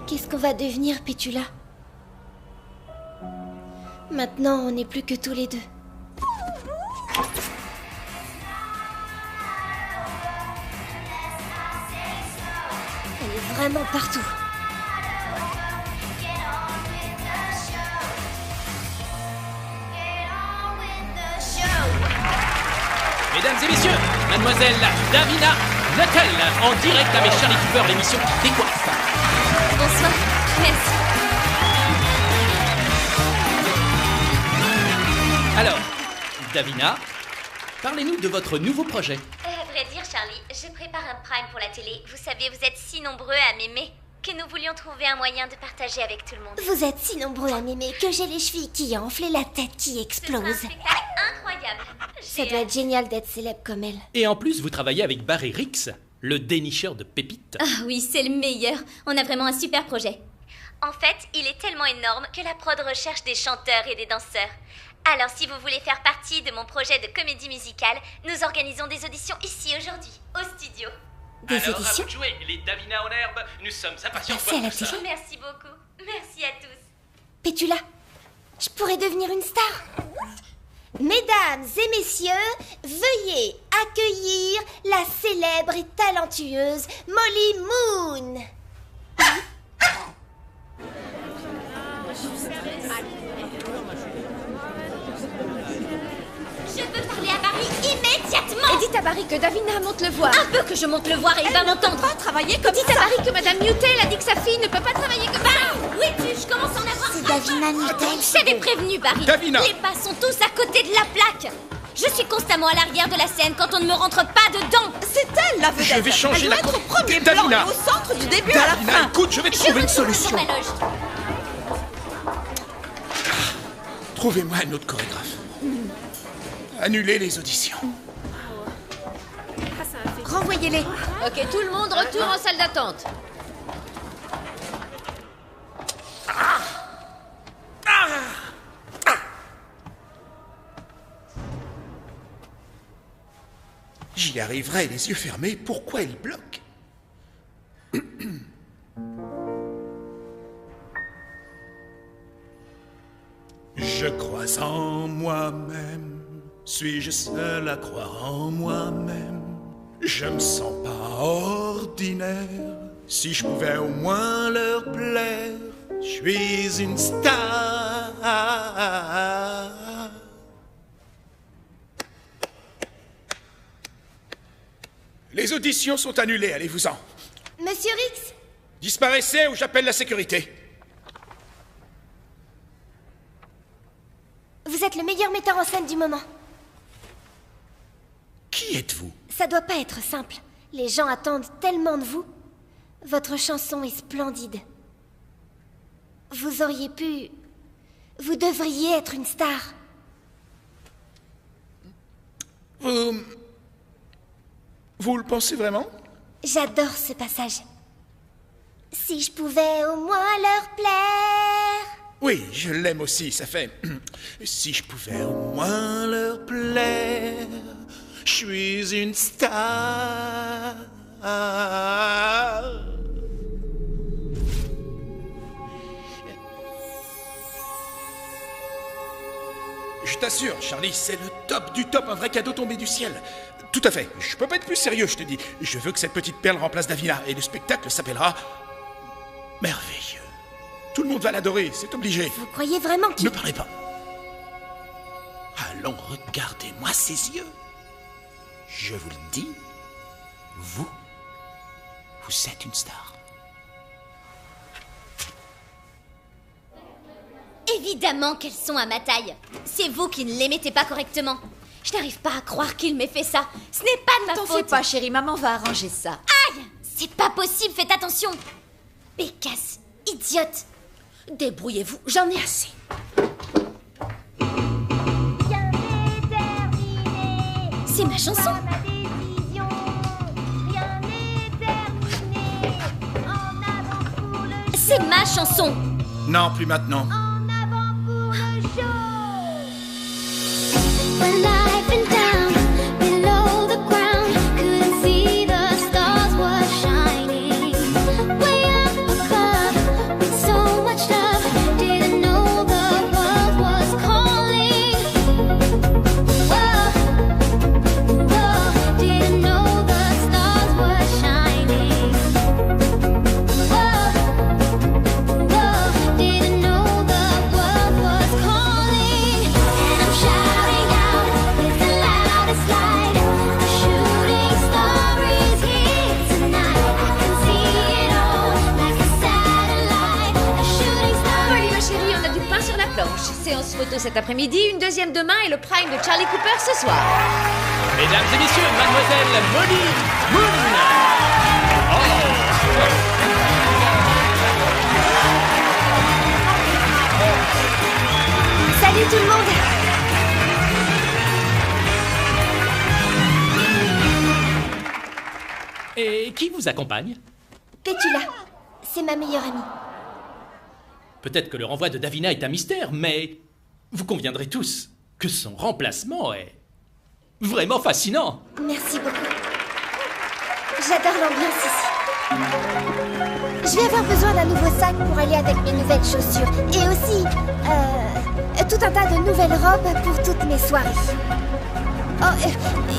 Qu'est-ce qu'on va devenir, Pétula? Maintenant, on n'est plus que tous les deux. Elle est vraiment partout. Mesdames et messieurs, mademoiselle Davina Nuttall, en direct avec Charlie Cooper, l'émission qui décoiffe. Bonsoir, merci. Alors, Davina, parlez-nous de votre nouveau projet. À vrai dire, Charlie, je prépare un prime pour la télé. Vous savez, vous êtes si nombreux à m'aimer que nous voulions trouver un moyen de partager avec tout le monde. Vous êtes si nombreux à m'aimer que j'ai les chevilles qui enflent et la tête qui explose. C'est un spectacle incroyable. Ça doit être génial d'être célèbre comme elle. Et en plus, vous travaillez avec Barry Rix, le dénicheur de pépites. Ah oui, c'est le meilleur. On a vraiment un super projet. En fait, il est tellement énorme que la prod recherche des chanteurs et des danseurs. Alors, si vous voulez faire partie de mon projet de comédie musicale, nous organisons des auditions ici aujourd'hui, au studio. Des Alors, auditions? à vous de jouer, les Davina en herbe, nous sommes impatients de Merci à voir la tout ça. petite. Merci beaucoup. Merci à tous. Pétula, je pourrais devenir une star. Mesdames et messieurs, veuillez accueillir la célèbre et talentueuse Molly Moon. Je veux parler à Barry immédiatement. Et dites à Barry que Davina monte le voir. Un peu que je monte le voir et il va m'entendre. Pas travailler comme Dites ça. à Barry que Madame Newtel a dit que sa fille ne peut pas travailler comme ça. Oui, je commence à en avoir. C'est Davina Newtel. Je t'avais prévenu, Barry. Davina. Les pas sont tous à côté de la plaque. Je suis constamment à l'arrière de la scène quand on ne me rentre pas dedans. C'est elle la vedette. Je vais changer elle la doit être au premier Davina. plan et au centre du début à la Davina, fin. écoute, je vais trouver une solution. Dans ma loge. Trouvez-moi un autre chorégraphe. Annulez les auditions. Renvoyez-les. Ok, tout le monde retourne en salle d'attente. J'y arriverai les yeux fermés. Pourquoi il bloque? Je crois en moi-même. Suis-je seul à croire en moi-même? Je me sens pas ordinaire. Si je pouvais au moins leur plaire, je suis une star. Les auditions sont annulées, allez-vous-en. Monsieur Rix, Disparaissez ou j'appelle la sécurité. vous êtes le meilleur metteur en scène du moment. Qui êtes-vous? Ça doit pas être simple. Les gens attendent tellement de vous. Votre chanson est splendide. Vous auriez pu... Vous devriez être une star. Vous le pensez vraiment? J'adore ce passage. Si je pouvais au moins leur plaire. Oui, je l'aime aussi, ça fait... Si je pouvais au moins leur plaire, je suis une star. t'assure, Charlie, c'est le top du top, un vrai cadeau tombé du ciel. Tout à fait, je peux pas être plus sérieux, je te dis. Je veux que cette petite perle remplace Davina, et le spectacle s'appellera... Merveilleux. Tout le monde va l'adorer, c'est obligé. Vous croyez vraiment qu'il... Ne parlez pas. Allons, regardez-moi ces yeux. Je vous le dis, vous êtes une star. Évidemment qu'elles sont à ma taille. C'est vous qui ne les mettez pas correctement. Je n'arrive pas à croire qu'il m'ait fait ça. Ce n'est pas de ma faute. T'en fais pas, chérie, maman va arranger ça. Aïe! C'est pas possible, faites attention. Bécasse, idiote. Débrouillez-vous, j'en ai assez. C'est ma chanson. C'est ma chanson. Non, plus maintenant. When I've been down below the ground, couldn't see the stars were shining. Way up above, with so much love, didn't know the world was calling. Whoa, whoa, didn't know the stars were shining. Whoa, whoa, didn't know the world was calling. And I'm shouting out with the loudest light. A shooting star is here tonight. I can see it all like a satellite. A shooting star. Molly, ma chérie, on a du pain sur la planche. Séance photo cet après-midi, une deuxième demain et le prime de Charlie Cooper ce soir. Mesdames et messieurs, mademoiselle Molly Moon. Salut tout le monde! Et qui vous accompagne? Pétula, c'est ma meilleure amie. Peut-être que le renvoi de Davina est un mystère, mais vous conviendrez tous que son remplacement est vraiment fascinant. Merci beaucoup. J'adore l'ambiance ici. Je vais avoir besoin d'un nouveau sac pour aller avec mes nouvelles chaussures. Et aussi, tout un tas de nouvelles robes pour toutes mes soirées. Oh,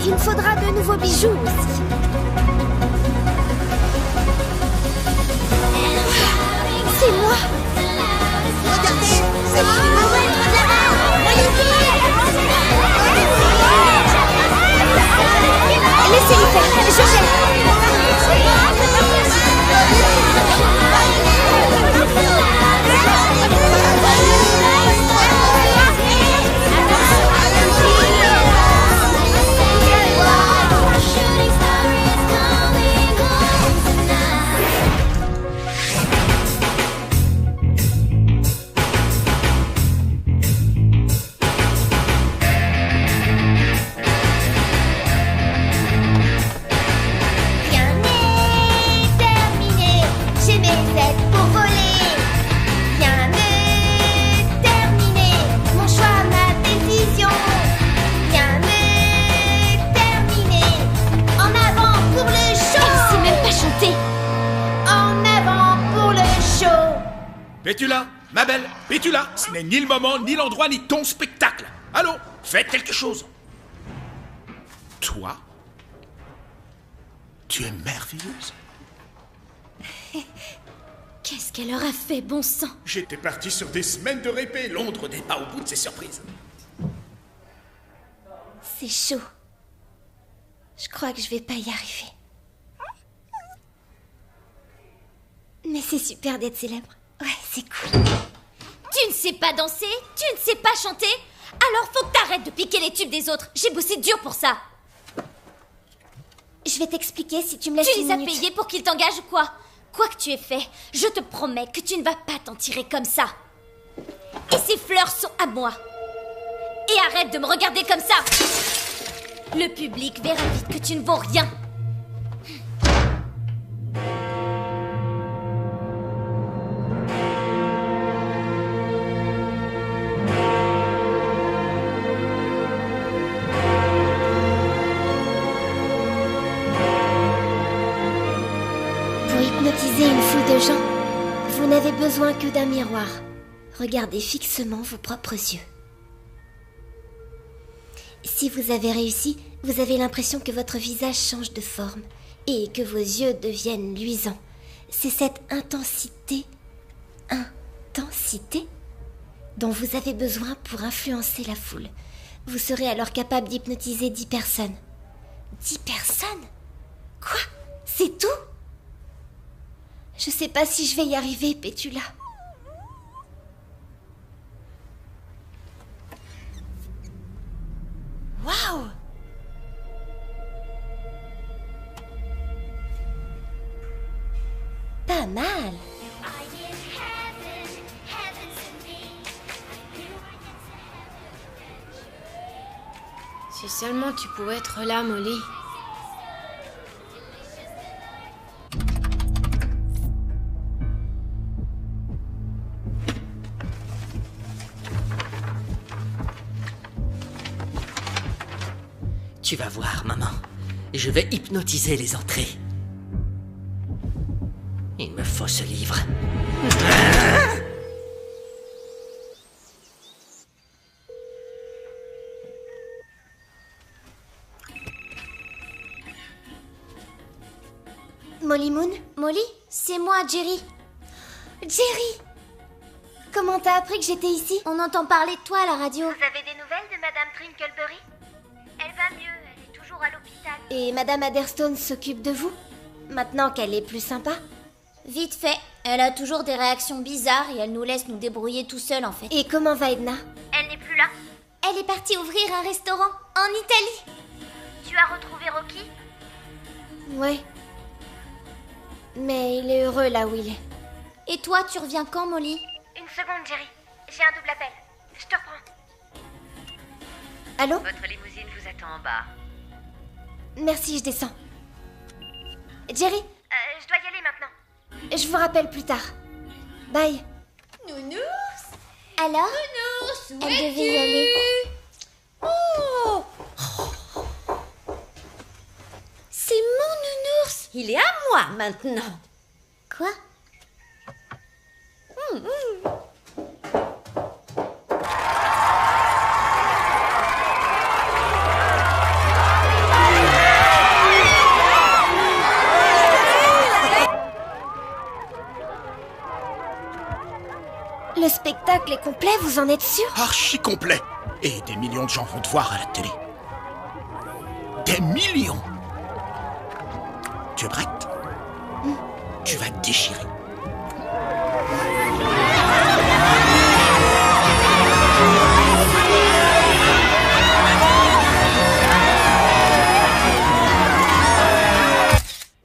il me faudra de nouveaux bijoux aussi. C'est moi! Regardez, c'est moi! Laissez-les faire, je gère. Rien n'est terminé, j'ai mes ailes pour voler. Rien n'est terminé, mon choix, ma décision. Rien n'est terminé, en avant pour le show. Elle sait même pas chanter. En avant pour le show. Pétula, ma belle, Pétula, ce n'est ni le moment, ni l'endroit, ni ton spectacle. Allons, faites quelque chose. Toi, tu es merveilleuse. Qu'est-ce qu'elle aura fait, bon sang? J'étais parti sur des semaines de répé. Londres n'est pas au bout de ses surprises. C'est chaud. Je crois que je vais pas y arriver. Mais c'est super d'être célèbre. Ouais, c'est cool. Tu ne sais pas danser? Tu ne sais pas chanter? Alors faut que t'arrêtes de piquer les tubes des autres. J'ai bossé dur pour ça. Je vais t'expliquer si tu me laisses Tu une les as minute. payés pour qu'ils t'engagent ou quoi? Quoi que tu aies fait, je te promets que tu ne vas pas t'en tirer comme ça. Et ces fleurs sont à moi. Et arrête de me regarder comme ça. Le public verra vite que tu ne vaux rien. Pour hypnotiser une foule de gens, vous n'avez besoin que d'un miroir. Regardez fixement vos propres yeux. Si vous avez réussi, vous avez l'impression que votre visage change de forme et que vos yeux deviennent luisants. C'est cette intensité dont vous avez besoin pour influencer la foule. Vous serez alors capable d'hypnotiser 10 personnes. 10 personnes? Quoi? C'est tout? Je sais pas si je vais y arriver, Pétula. Waouh! Pas mal. Si seulement tu pouvais être là, Molly. Tu vas voir, maman. Je vais hypnotiser les entrées. Il me faut ce livre. Molly Moon? Molly, c'est moi, Jerry. Jerry! Comment t'as appris que j'étais ici? On entend parler de toi à la radio. Vous avez des nouvelles de Madame Trinkleberry? Elle va mieux, elle est toujours à l'hôpital. Et Madame Adderstone s'occupe de vous? Maintenant qu'elle est plus sympa? Vite fait. Elle a toujours des réactions bizarres et elle nous laisse nous débrouiller tout seul en fait. Et comment va Edna? Elle n'est plus là. Elle est partie ouvrir un restaurant en Italie. Tu as retrouvé Rocky? Ouais. Mais il est heureux là où il est. Et toi, tu reviens quand, Molly? Une seconde, Jerry. J'ai un double appel. Je te reprends. Allô? Votre limousine vous attend en bas. Merci, je descends. Jerry? Je dois y aller maintenant. Je vous rappelle plus tard. Bye. Nounours? Alors? Nounours, où Elle es-tu? devait y aller. Oh! C'est mon nounours! Il est à moi maintenant. Quoi? Le spectacle est complet, vous en êtes sûr? Archi complet. Et des millions de gens vont te voir à la télé. Des millions. Tu es prête? Tu vas te déchirer.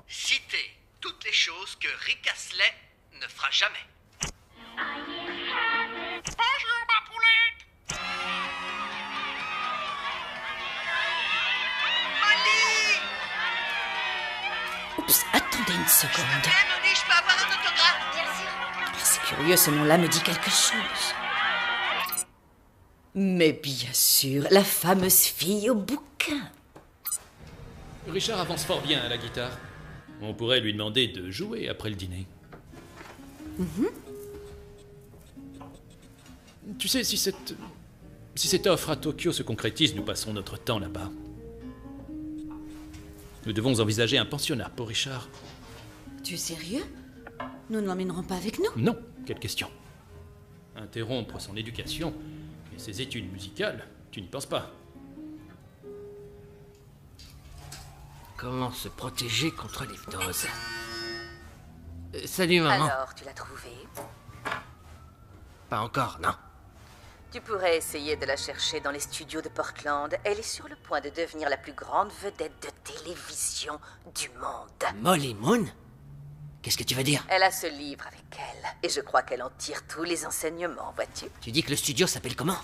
Citez toutes les choses que Rick Astley ne fera jamais. Bonjour, ma poulette. Molly! Oups, attendez une seconde. Molly, je peux avoir un autographe? Bien sûr. C'est curieux, ce nom-là me dit quelque chose. Mais bien sûr, la fameuse fille au bouquin. Richard avance fort bien à la guitare. On pourrait lui demander de jouer après le dîner. Tu sais, si cette offre à Tokyo se concrétise, nous passons notre temps là-bas. Nous devons envisager un pensionnat pour Richard. Tu es sérieux? Nous ne l'emmènerons pas avec nous? Non, quelle question. Interrompre son éducation et ses études musicales, tu n'y penses pas. Comment se protéger contre l'hypnose? Salut, maman. Alors, tu l'as trouvé? Pas encore, non. Tu pourrais essayer de la chercher dans les studios de Portland. Elle est sur le point de devenir la plus grande vedette de télévision du monde. Molly Moon? Qu'est-ce que tu veux dire? Elle a ce livre avec elle, et je crois qu'elle en tire tous les enseignements, vois-tu? Tu dis que le studio s'appelle comment?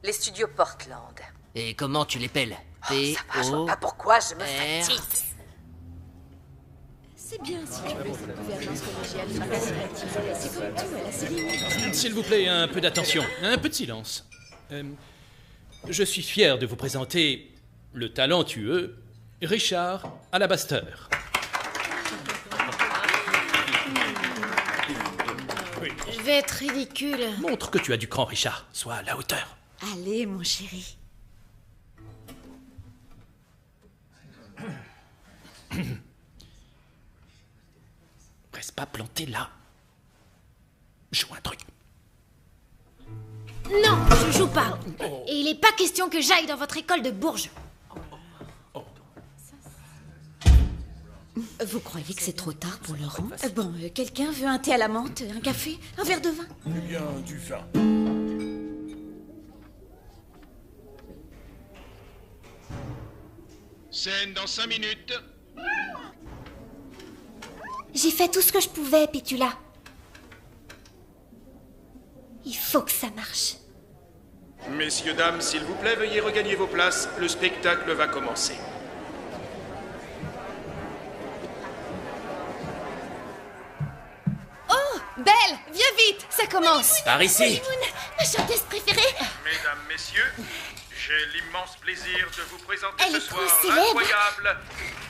Les studios Portland. Et comment tu l'appelles? Ça va, je vois pas pourquoi je me fatigue. C'est bien si tu veux cette gouvernance collégiale participative. C'est comme tout, elle a ses limites. S'il vous plaît, un peu d'attention, un peu de silence. Je suis fier de vous présenter le talentueux Richard Alabaster. Je vais être ridicule. Montre que tu as du cran, Richard. Sois à la hauteur. Allez, mon chéri. pas planter là. Joue un truc. Non, je joue pas. Et il est pas question que j'aille dans votre école de Bourges. Vous croyez que c'est trop tard pour Laurent? Bon, quelqu'un veut un thé à la menthe, un café, un verre de vin? Eh bien, du vin. Scène dans 5 minutes. J'ai fait tout ce que je pouvais, Pétula. Il faut que ça marche. Messieurs, dames, s'il vous plaît, veuillez regagner vos places. Le spectacle va commencer. Oh, Belle, viens vite, ça commence. Par ici. Ma chanteuse préférée. Mesdames, messieurs, j'ai l'immense plaisir de vous présenter Elle ce est trop soir célèbre. l'incroyable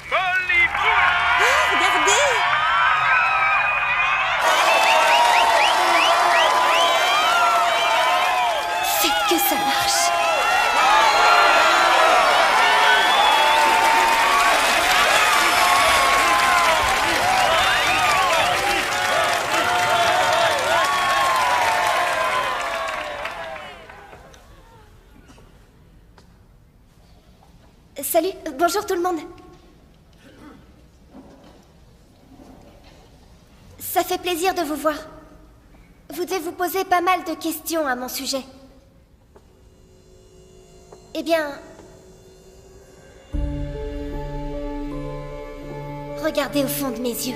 Molly Moon. Oh, regardez. Faites que ça marche. Salut, bonjour tout le monde. Ça fait plaisir de vous voir. Vous devez vous poser pas mal de questions à mon sujet. Eh bien... regardez au fond de mes yeux.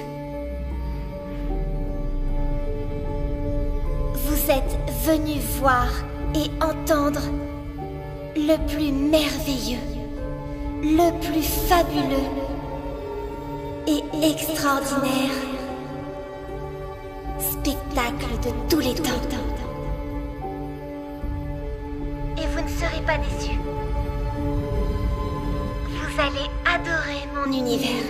Vous êtes venus voir et entendre le plus merveilleux, le plus fabuleux et extraordinaire spectacle de tous les temps. Et vous ne serez pas déçus. Vous allez adorer mon univers.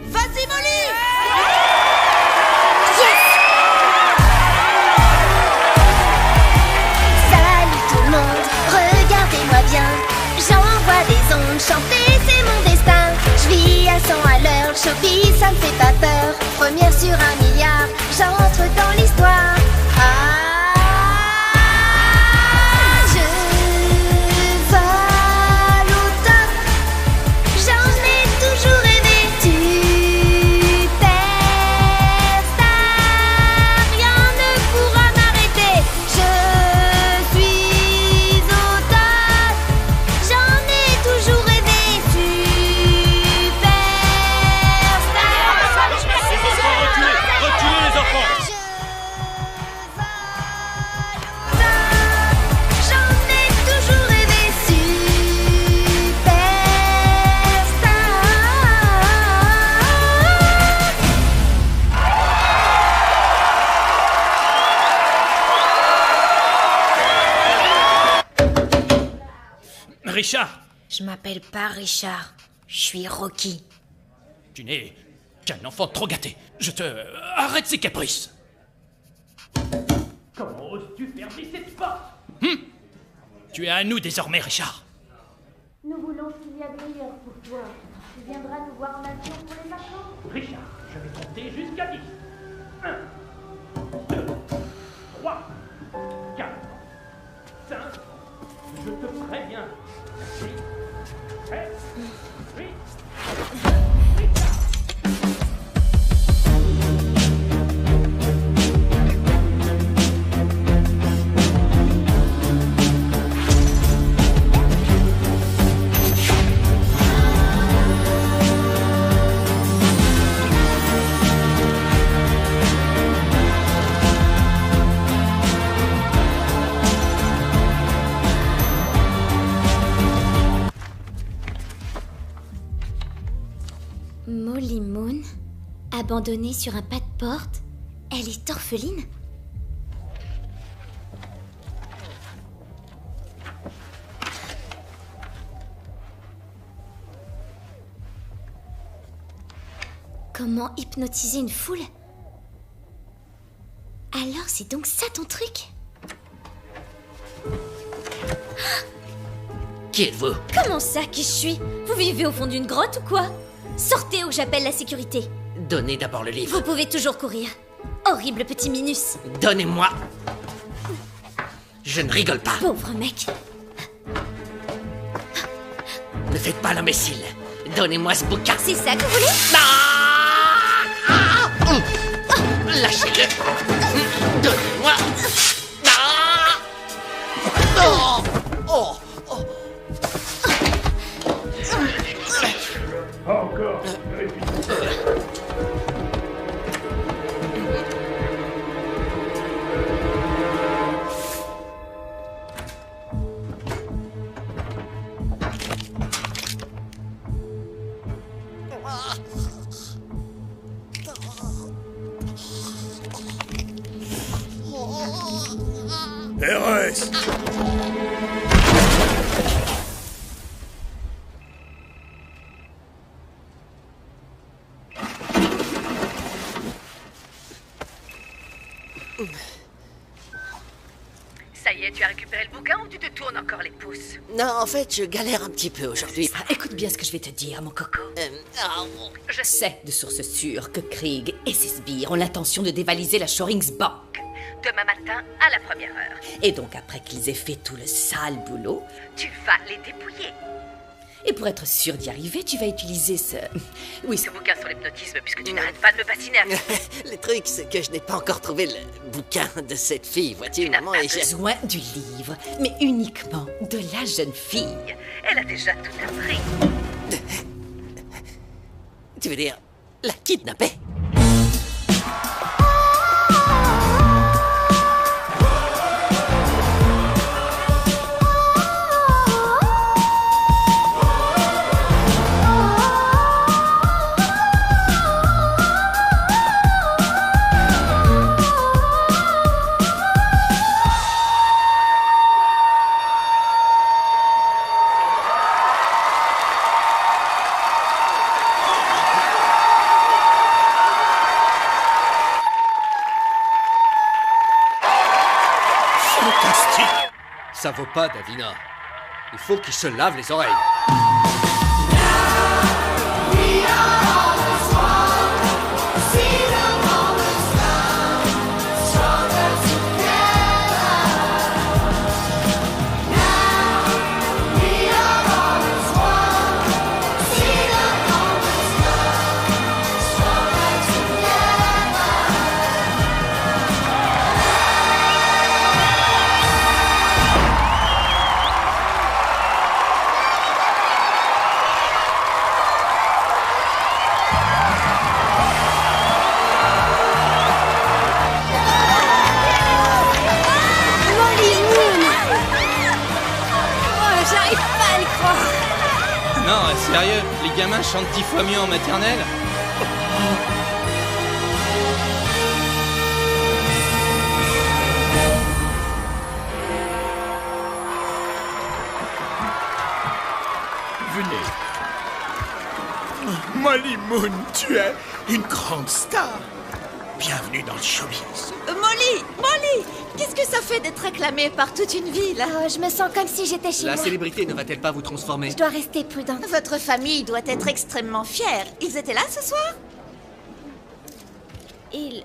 Vas-y, Molly. Salut tout le monde, regardez-moi bien. J'envoie des ondes, chanter c'est mon destin. Je vis à 100 à l'heure, le showbiz ça me fait pas peur. Première sur 1 milliard, j'entre dans l'histoire. Je vole au top, j'en ai toujours rêvé. Superstar, rien ne pourra m'arrêter. Je suis au top, j'en ai toujours rêvé. Reculez les enfants. J'en ai toujours rêvé. Richard, Je m'appelle pas Richard. Je suis Rocky. tu n'es qu'un enfant trop gâté. Je te... Arrête ces caprices. Comment oses-tu fermer cette porte? Tu es à nous désormais, Richard. Nous voulons ce qu'il y a de meilleur pour toi. Tu viendras nous voir en action pour les vacances. Richard, je vais compter jusqu'à 10. 1, 2, 3, 4, 5. Je te préviens. 6, 7, 8. Molly Moon, abandonnée sur un pas de porte, elle est orpheline? Comment hypnotiser une foule? Alors c'est donc ça ton truc? Qui êtes-vous? Comment ça, qui je suis? Vous vivez au fond d'une grotte ou quoi? Sortez ou j'appelle la sécurité. Donnez d'abord le livre. Vous pouvez toujours courir. Horrible petit Minus. Donnez-moi. Je ne rigole pas. Pauvre mec. Ne faites pas l'imbécile. Donnez-moi ce bouquin. C'est ça que vous voulez? Lâchez-le. Donnez-moi. Oh. Oh. Encore. Pérez! Ça y est, tu as récupéré le bouquin ou tu te tournes encore les pouces? Non, en fait, je galère un petit peu aujourd'hui. Écoute bien ce que je vais te dire, mon coco. Je sais de source sûre que Krieg et ses sbires ont l'intention de dévaliser la Shorings Bank. Demain matin, à la première heure. Et donc, après qu'ils aient fait tout le sale boulot, tu vas les dépouiller. Et pour être sûr d'y arriver, tu vas utiliser ce bouquin sur l'hypnotisme, puisque tu n'arrêtes pas de me bassiner avec. Le truc, c'est que je n'ai pas encore trouvé le bouquin de cette fille, vois-tu, maman, et j'ai besoin du livre, mais uniquement de la jeune fille. Elle a déjà tout appris. Tu veux dire, la kidnapper? Ça vaut pas, Davina. Il faut qu'il se lave les oreilles. Non, sérieux, les gamins chantent 10 fois mieux en maternelle. Venez. Molly Moon, tu es une grande star. Bienvenue dans le showbiz. Molly, qu'est-ce que ça fait d'être acclamée par toute une ville? Oh, je me sens comme si j'étais chez La moi. célébrité ne va-t-elle pas vous transformer? Je dois rester prudente. Votre famille doit être extrêmement fière. Ils étaient là ce soir? Ils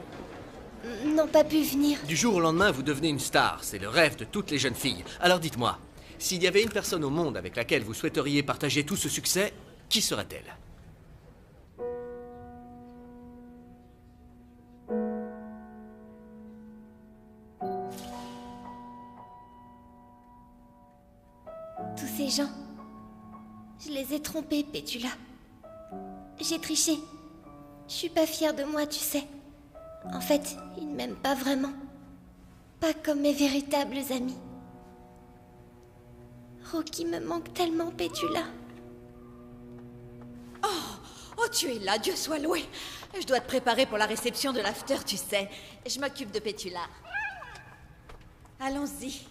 n'ont pas pu venir. Du jour au lendemain, vous devenez une star. C'est le rêve de toutes les jeunes filles. Alors dites-moi, s'il y avait une personne au monde avec laquelle vous souhaiteriez partager tout ce succès, qui serait-elle? Tous ces gens, je les ai trompés, Pétula. J'ai triché. Je suis pas fière de moi, tu sais. En fait, ils ne m'aiment pas vraiment. Pas comme mes véritables amis. Rocky me manque tellement, Pétula. Oh, tu es là, Dieu soit loué. Je dois te préparer pour la réception de l'after, tu sais. Je m'occupe de Pétula. Allons-y.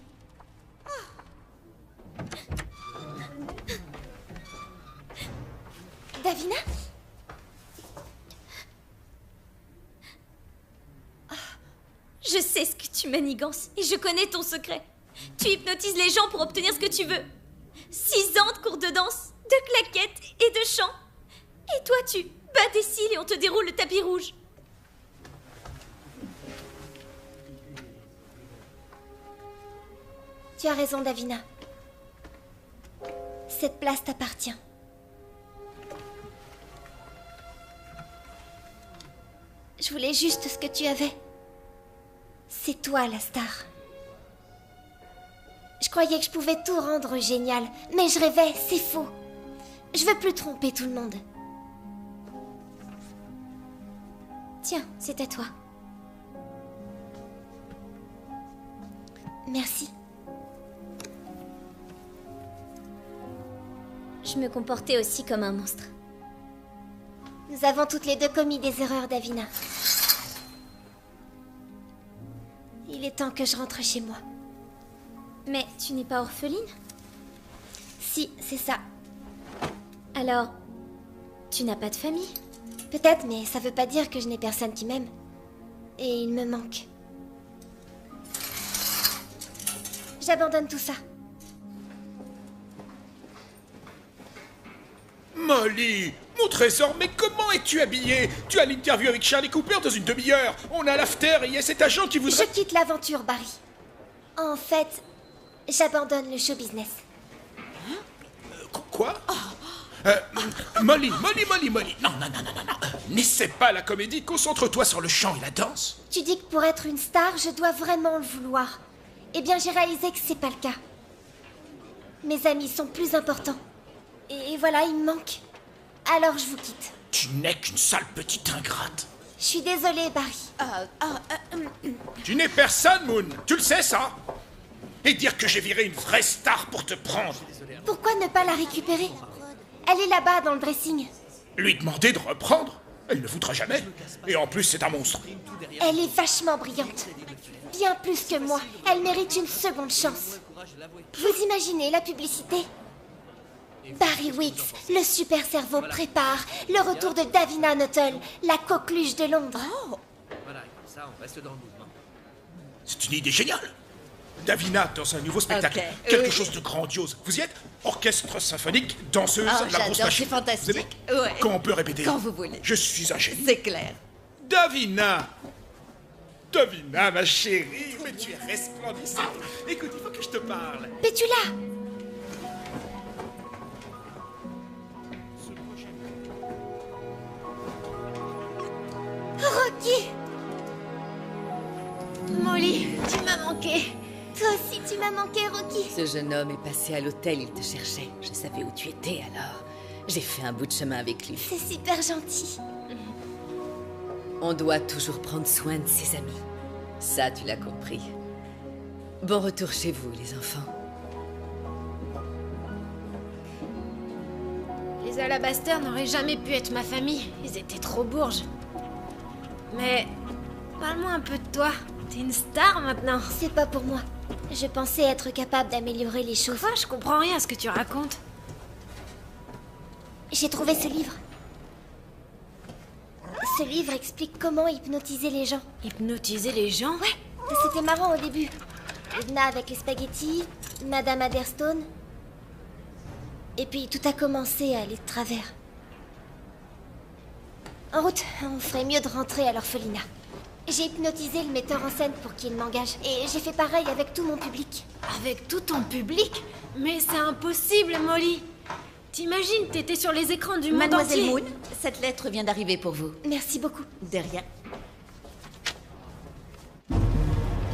Davina? manigances et je connais ton secret. Tu hypnotises les gens pour obtenir ce que tu veux. 6 ans de cours de danse, de claquettes et de chant. Et toi, tu bats des cils et on te déroule le tapis rouge. Tu as raison, Davina. Cette place t'appartient. Je voulais juste ce que tu avais. C'est toi, la star. Je croyais que je pouvais tout rendre génial, mais je rêvais, c'est faux. Je veux plus tromper tout le monde. Tiens, c'est à toi. Merci. Je me comportais aussi comme un monstre. Nous avons toutes les deux commis des erreurs, Davina. Il est temps que je rentre chez moi. Mais tu n'es pas orpheline? Si, c'est ça. Alors, tu n'as pas de famille? Peut-être, mais ça veut pas dire que je n'ai personne qui m'aime. Et il me manque. J'abandonne tout ça. Molly, mon trésor, mais comment es-tu habillée? Tu as l'interview avec Charlie Cooper dans une demi-heure. On a l'after et il y a cet agent qui voudrait... Je quitte l'aventure, Barry. En fait, j'abandonne le show business. Quoi? Molly. Non. N'essaie pas la comédie, concentre-toi sur le chant et la danse. Tu dis que pour être une star, je dois vraiment le vouloir. Eh bien, j'ai réalisé que c'est pas le cas. Mes amis sont plus importants. Et voilà, il me manque. Alors je vous quitte. Tu n'es qu'une sale petite ingrate. Je suis désolée, Barry. Tu n'es personne, Moon. Tu le sais, ça? Et dire que j'ai viré une vraie star pour te prendre. Pourquoi ne pas la récupérer? Elle est là-bas, dans le dressing. Lui demander de reprendre? Elle ne le voudra jamais. Et en plus, c'est un monstre. Elle est vachement brillante. Bien plus que moi. Elle mérite une seconde chance. Vous imaginez la publicité? Barry Weeks, le super cerveau, prépare le retour de Davina Nuttall, la coqueluche de Londres. Voilà, comme ça, on reste dans le mouvement. C'est une idée géniale. Davina dans un nouveau spectacle. Quelque chose de grandiose. Vous y êtes? Orchestre symphonique, danseuse, la grosse machine. C'est fantastique. Ouais. Quand on peut répéter? Quand vous voulez. Je suis un génie. C'est clair. Davina, ma chérie, mais tu es resplendissante. Écoute, il faut que je te parle. Pétula! Rocky! Molly, tu m'as manqué. Toi aussi, tu m'as manqué, Rocky. Ce jeune homme est passé à l'hôtel, il te cherchait. Je savais où tu étais, alors j'ai fait un bout de chemin avec lui. C'est super gentil. On doit toujours prendre soin de ses amis. Ça, tu l'as compris. Bon retour chez vous, les enfants. Les Alabaster n'auraient jamais pu être ma famille. Ils étaient trop bourges. Mais parle-moi un peu de toi. T'es une star maintenant. C'est pas pour moi. Je pensais être capable d'améliorer les choses. Quoi? Je comprends rien à ce que tu racontes. J'ai trouvé ce livre. Ce livre explique comment hypnotiser les gens. Hypnotiser les gens? Ouais, c'était marrant au début. Edna avec les spaghettis, Madame Adderstone. Et puis tout a commencé à aller de travers. En route, on ferait mieux de rentrer à l'orphelinat. J'ai hypnotisé le metteur en scène pour qu'il m'engage. Et j'ai fait pareil avec tout mon public. Avec tout ton public? Mais c'est impossible, Molly. T'imagines, t'étais sur les écrans du monde Mademoiselle entier. Moon, cette lettre vient d'arriver pour vous. Merci beaucoup. De rien.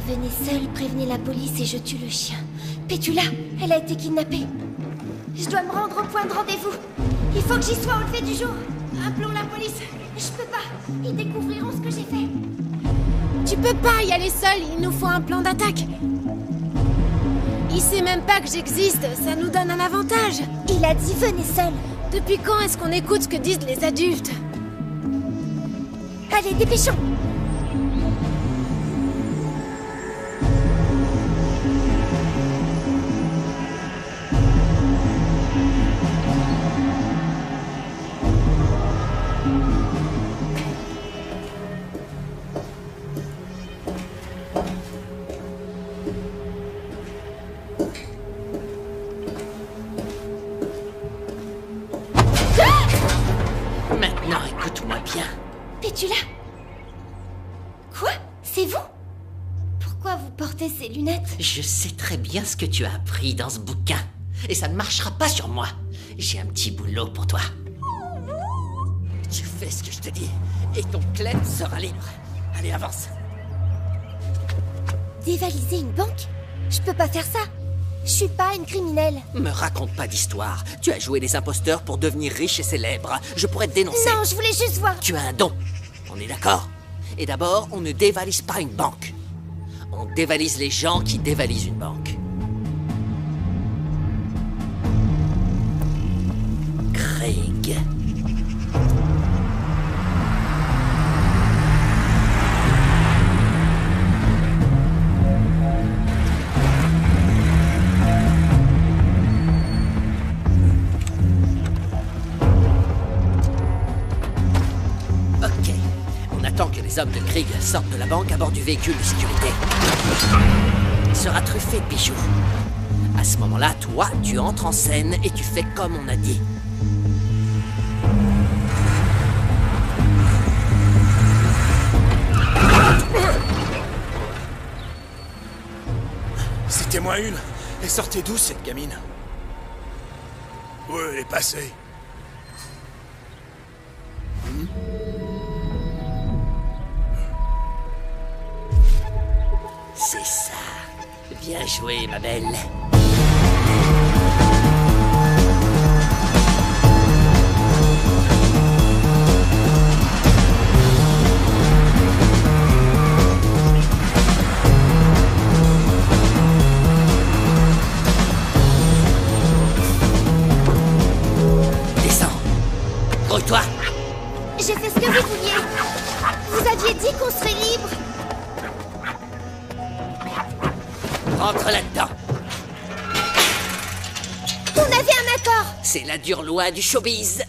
Venez seul, prévenez la police et je tue le chien. Pétula, elle a été kidnappée. Je dois me rendre au point de rendez-vous. Il faut que j'y sois au lever du jour. Appelons la police. Je peux pas. Ils découvriront ce que j'ai fait. Tu peux pas y aller seul, il nous faut un plan d'attaque. Il sait même pas que j'existe, ça nous donne un avantage. Il a dit venez seul. Depuis quand est-ce qu'on écoute ce que disent les adultes? Allez, dépêchons. Maintenant, écoute-moi bien. Pétula? Quoi? C'est vous? Pourquoi vous portez ces lunettes? Je sais très bien ce que tu as appris dans ce bouquin. Et ça ne marchera pas sur moi. J'ai un petit boulot pour toi. Tu fais ce que je te dis, et ton clem sera libre. Allez, avance. Dévaliser une banque? Je peux pas faire ça. Je suis pas une criminelle. Me raconte pas d'histoire. Tu as joué les imposteurs pour devenir riche et célèbre. Je pourrais te dénoncer. Non, je voulais juste voir. Tu as un don. On est d'accord? Et d'abord, on ne dévalise pas une banque. On dévalise les gens qui dévalisent une banque. Craig. Ok. On attend que les hommes de Krieg sortent de la banque à bord du véhicule de sécurité. Il sera truffé de bijoux. À ce moment-là, toi, tu entres en scène et tu fais comme on a dit. Citez-moi une. Elle sortait d'où, cette gamine? Où elle est passée? C'est ça. Bien joué, ma belle. Descends. Grouille-toi. J'ai fait ce que vous vouliez. Vous aviez dit qu'on serait libre. Rentre là-dedans. On avait un accord. C'est la dure loi du showbiz.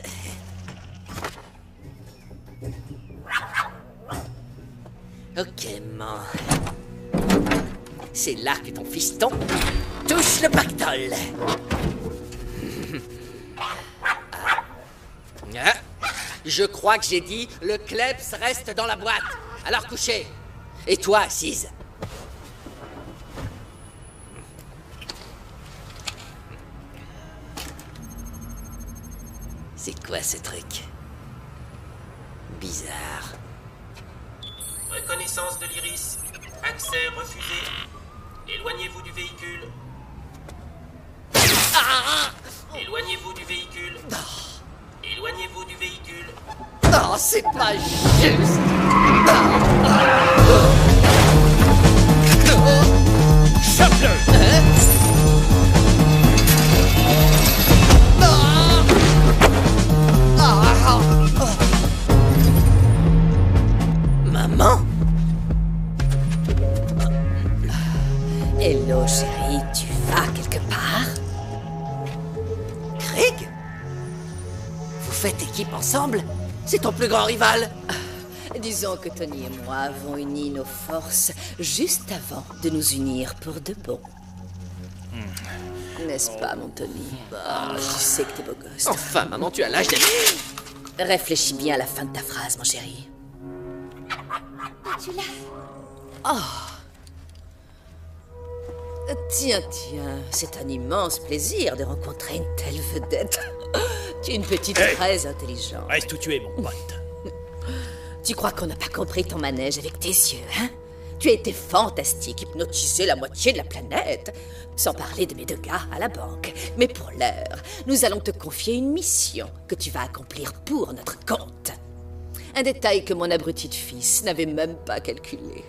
Ok, man. C'est là que ton fiston touche le pactole. Ah. Je crois que j'ai dit le kleps reste dans la boîte. Alors couchez. Et toi, assise. C'est quoi ce truc? Bizarre. Reconnaissance de l'iris. Accès refusé. Éloignez-vous du véhicule. Éloignez-vous du véhicule. Éloignez-vous du véhicule. Non, c'est pas juste. Chope-le! Maman? Hello, chérie, tu vas quelque part? Craig? Vous faites équipe ensemble? C'est ton plus grand rival? Disons que Tony et moi avons uni nos forces juste avant de nous unir pour de bon. N'est-ce pas, mon Tony? Je sais que t'es beau gosse. Enfin, maman, tu as l'âge d'être... Réfléchis bien à la fin de ta phrase, mon chéri. Tu l'as. Oh. Tiens, c'est un immense plaisir de rencontrer une telle vedette. Tu es une petite très intelligente. Reste où tu es, mon pote. Tu crois qu'on n'a pas compris ton manège avec tes yeux, hein? Tu as été fantastique, hypnotisé la moitié de la planète. Sans parler de mes 2 gars à la banque. Mais pour l'heure, nous allons te confier une mission que tu vas accomplir pour notre compte. Un détail que mon abruti de fils n'avait même pas calculé.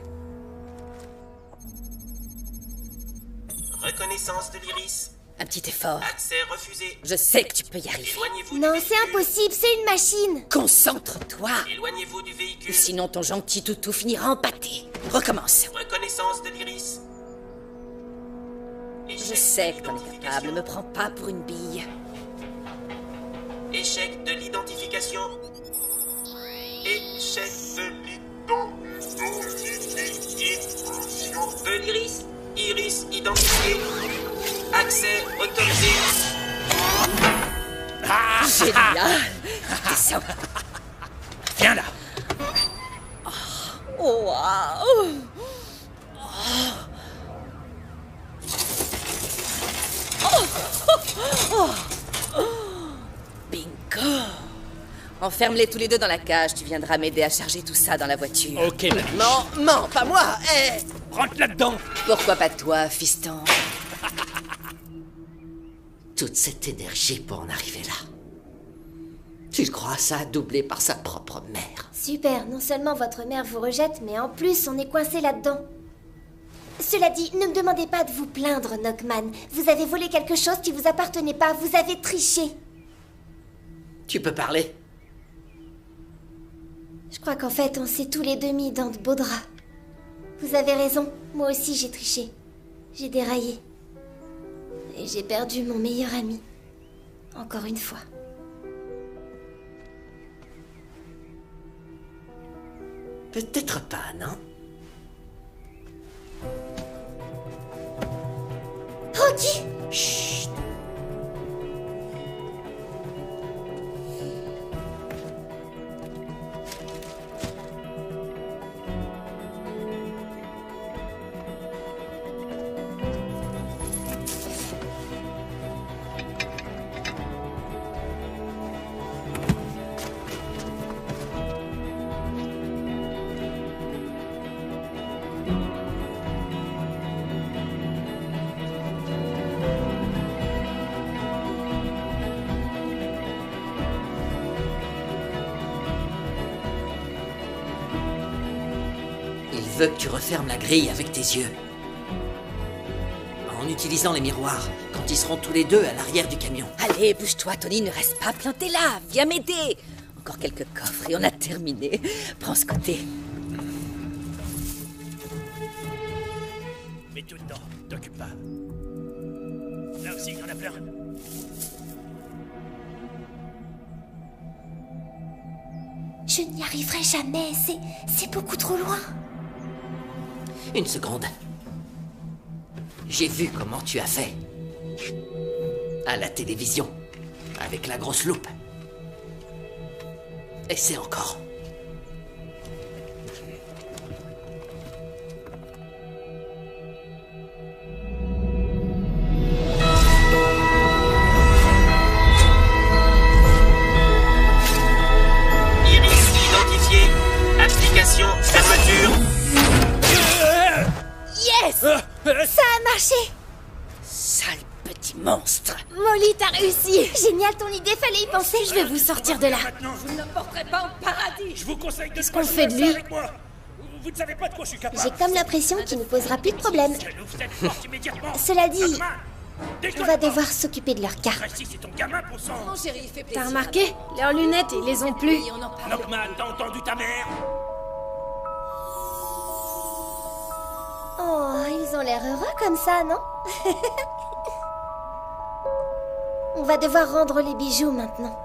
Reconnaissance de l'iris. Un petit effort. Accès refusé. Je sais que tu peux y arriver. Éloignez-vous Non, du c'est véhicule. impossible, c'est une machine. Concentre-toi. Éloignez-vous du Ou véhicule. sinon ton gentil toutou finira en pâté. Recommence. Reconnaissance de l'iris. Je sais que t'en es capable, me prends pas pour une bille. Échec de l'identification. Échec de l'identification. De l'iris. Iris identifié. Accès autorisé. Génial. Descends. Viens là. Oh, waouh. Bingo. Enferme-les tous les deux dans la cage. Tu viendras m'aider à charger tout ça dans la voiture. Ok, mamie. Non, pas moi. Rentre là-dedans. Pourquoi pas toi, fiston? Toute cette énergie pour en arriver là. Tu crois ça a doublé par sa propre mère? Super, non seulement votre mère vous rejette, mais en plus on est coincé là-dedans. Cela dit, ne me demandez pas de vous plaindre, Knockman. Vous avez volé quelque chose qui vous appartenait pas, vous avez triché. Tu peux parler? Je crois qu'en fait, on s'est tous les deux mis dans de beaux draps. Vous avez raison, moi aussi j'ai triché. J'ai déraillé. Et j'ai perdu mon meilleur ami. Encore une fois. Peut-être pas, non? Rocky! Chut! Il veut que tu refermes la grille avec tes yeux. En utilisant les miroirs, quand ils seront tous les deux à l'arrière du camion. Allez, bouge-toi, Tony, ne reste pas planté là. Viens m'aider. Encore quelques coffres et on a terminé. Prends ce côté. Mets tout dedans, t'occupe pas. Là aussi, il y en a plein. Je n'y arriverai jamais, c'est beaucoup trop loin. Une seconde. J'ai vu comment tu as fait. À la télévision. Avec la grosse loupe. Essaie encore. Iris identifié. Application fermeture. Yes! Ça a marché! Sale petit monstre. Molly, t'as réussi! Génial ton idée, fallait y penser, je vais vous sortir de là. Maintenant, Vous ne porterez pas en paradis. je vous conseille de Qu'est-ce ne pas qu'on fait de jouer à ça lui? avec moi. Vous ne savez pas de quoi je suis capable. J'ai comme l'impression qu'il ne posera plus de problème. Vous êtes morte immédiatement. Cela dit, Knockman, on déconne va pas. devoir s'occuper de leur cas. Ici, c'est ton gamin pour sang. Non, chérie, il fait plaisir. T'as remarqué? Leurs lunettes, ils les ont plus. Oui, on en parle. Knockman, t'as entendu ta mère? Oh, ils ont l'air heureux comme ça, non? On va devoir rendre les bijoux maintenant.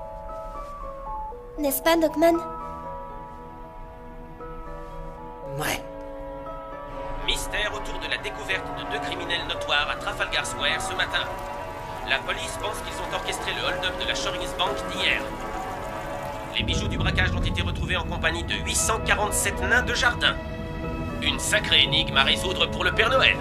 N'est-ce pas, Knockman? Ouais. Mystère autour de la découverte de 2 criminels notoires à Trafalgar Square ce matin. La police pense qu'ils ont orchestré le hold-up de la Shorings Bank d'hier. Les bijoux du braquage ont été retrouvés en compagnie de 847 nains de jardin. Une sacrée énigme à résoudre pour le Père Noël.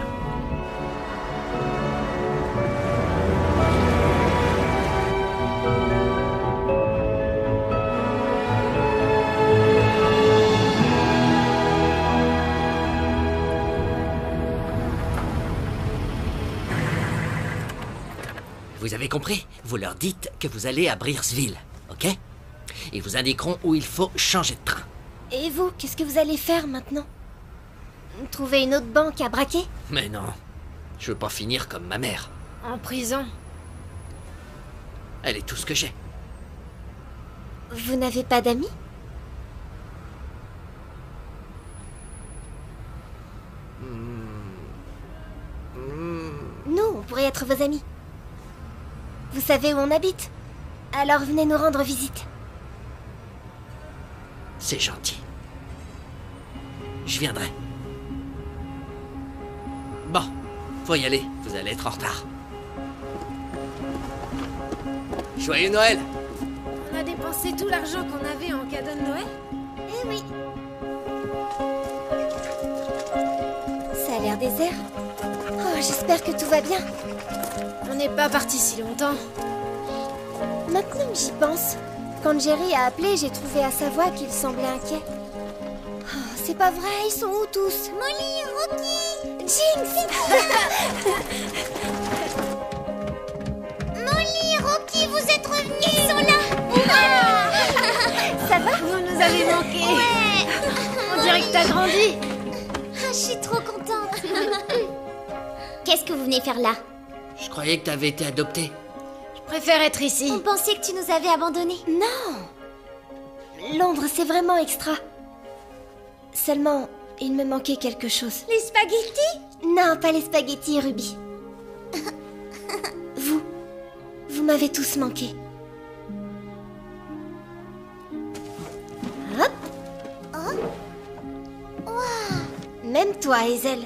Vous avez compris? Vous leur dites que vous allez à Breersville, ok? Ils vous indiqueront où il faut changer de train. Et vous, qu'est-ce que vous allez faire maintenant? Trouver une autre banque à braquer? Mais non, je veux pas finir comme ma mère. En prison. Elle est tout ce que j'ai. Vous n'avez pas d'amis? Nous, on pourrait être vos amis. Vous savez où on habite? Alors venez nous rendre visite. C'est gentil. Je viendrai. Bon, faut y aller. Vous allez être en retard. Joyeux Noël! On a dépensé tout l'argent qu'on avait en cadeau de Noël? oui. Ça a l'air désert. Oh, j'espère que tout va bien. On n'est pas parti si longtemps. Maintenant que j'y pense, quand Jerry a appelé, j'ai trouvé à sa voix qu'il semblait inquiet. Oh, c'est pas vrai, ils sont où tous? Molly, Rocky, Jinx! Molly, Rocky, vous êtes revenus. Ils sont là. Ça va? Vous nous avez manqué. Ouais. On dirait que t'as grandi. Ah, je suis trop contente. Qu'est-ce que vous venez faire là? Je croyais que t'avais été adoptée. Je préfère être ici. On pensait que tu nous avais abandonnés. Non! Londres, c'est vraiment extra. Seulement, il me manquait quelque chose. Les spaghettis? Non, pas les spaghettis, Ruby. Vous m'avez tous manqué. Hop! Oh. Wow. Même toi, Hazel.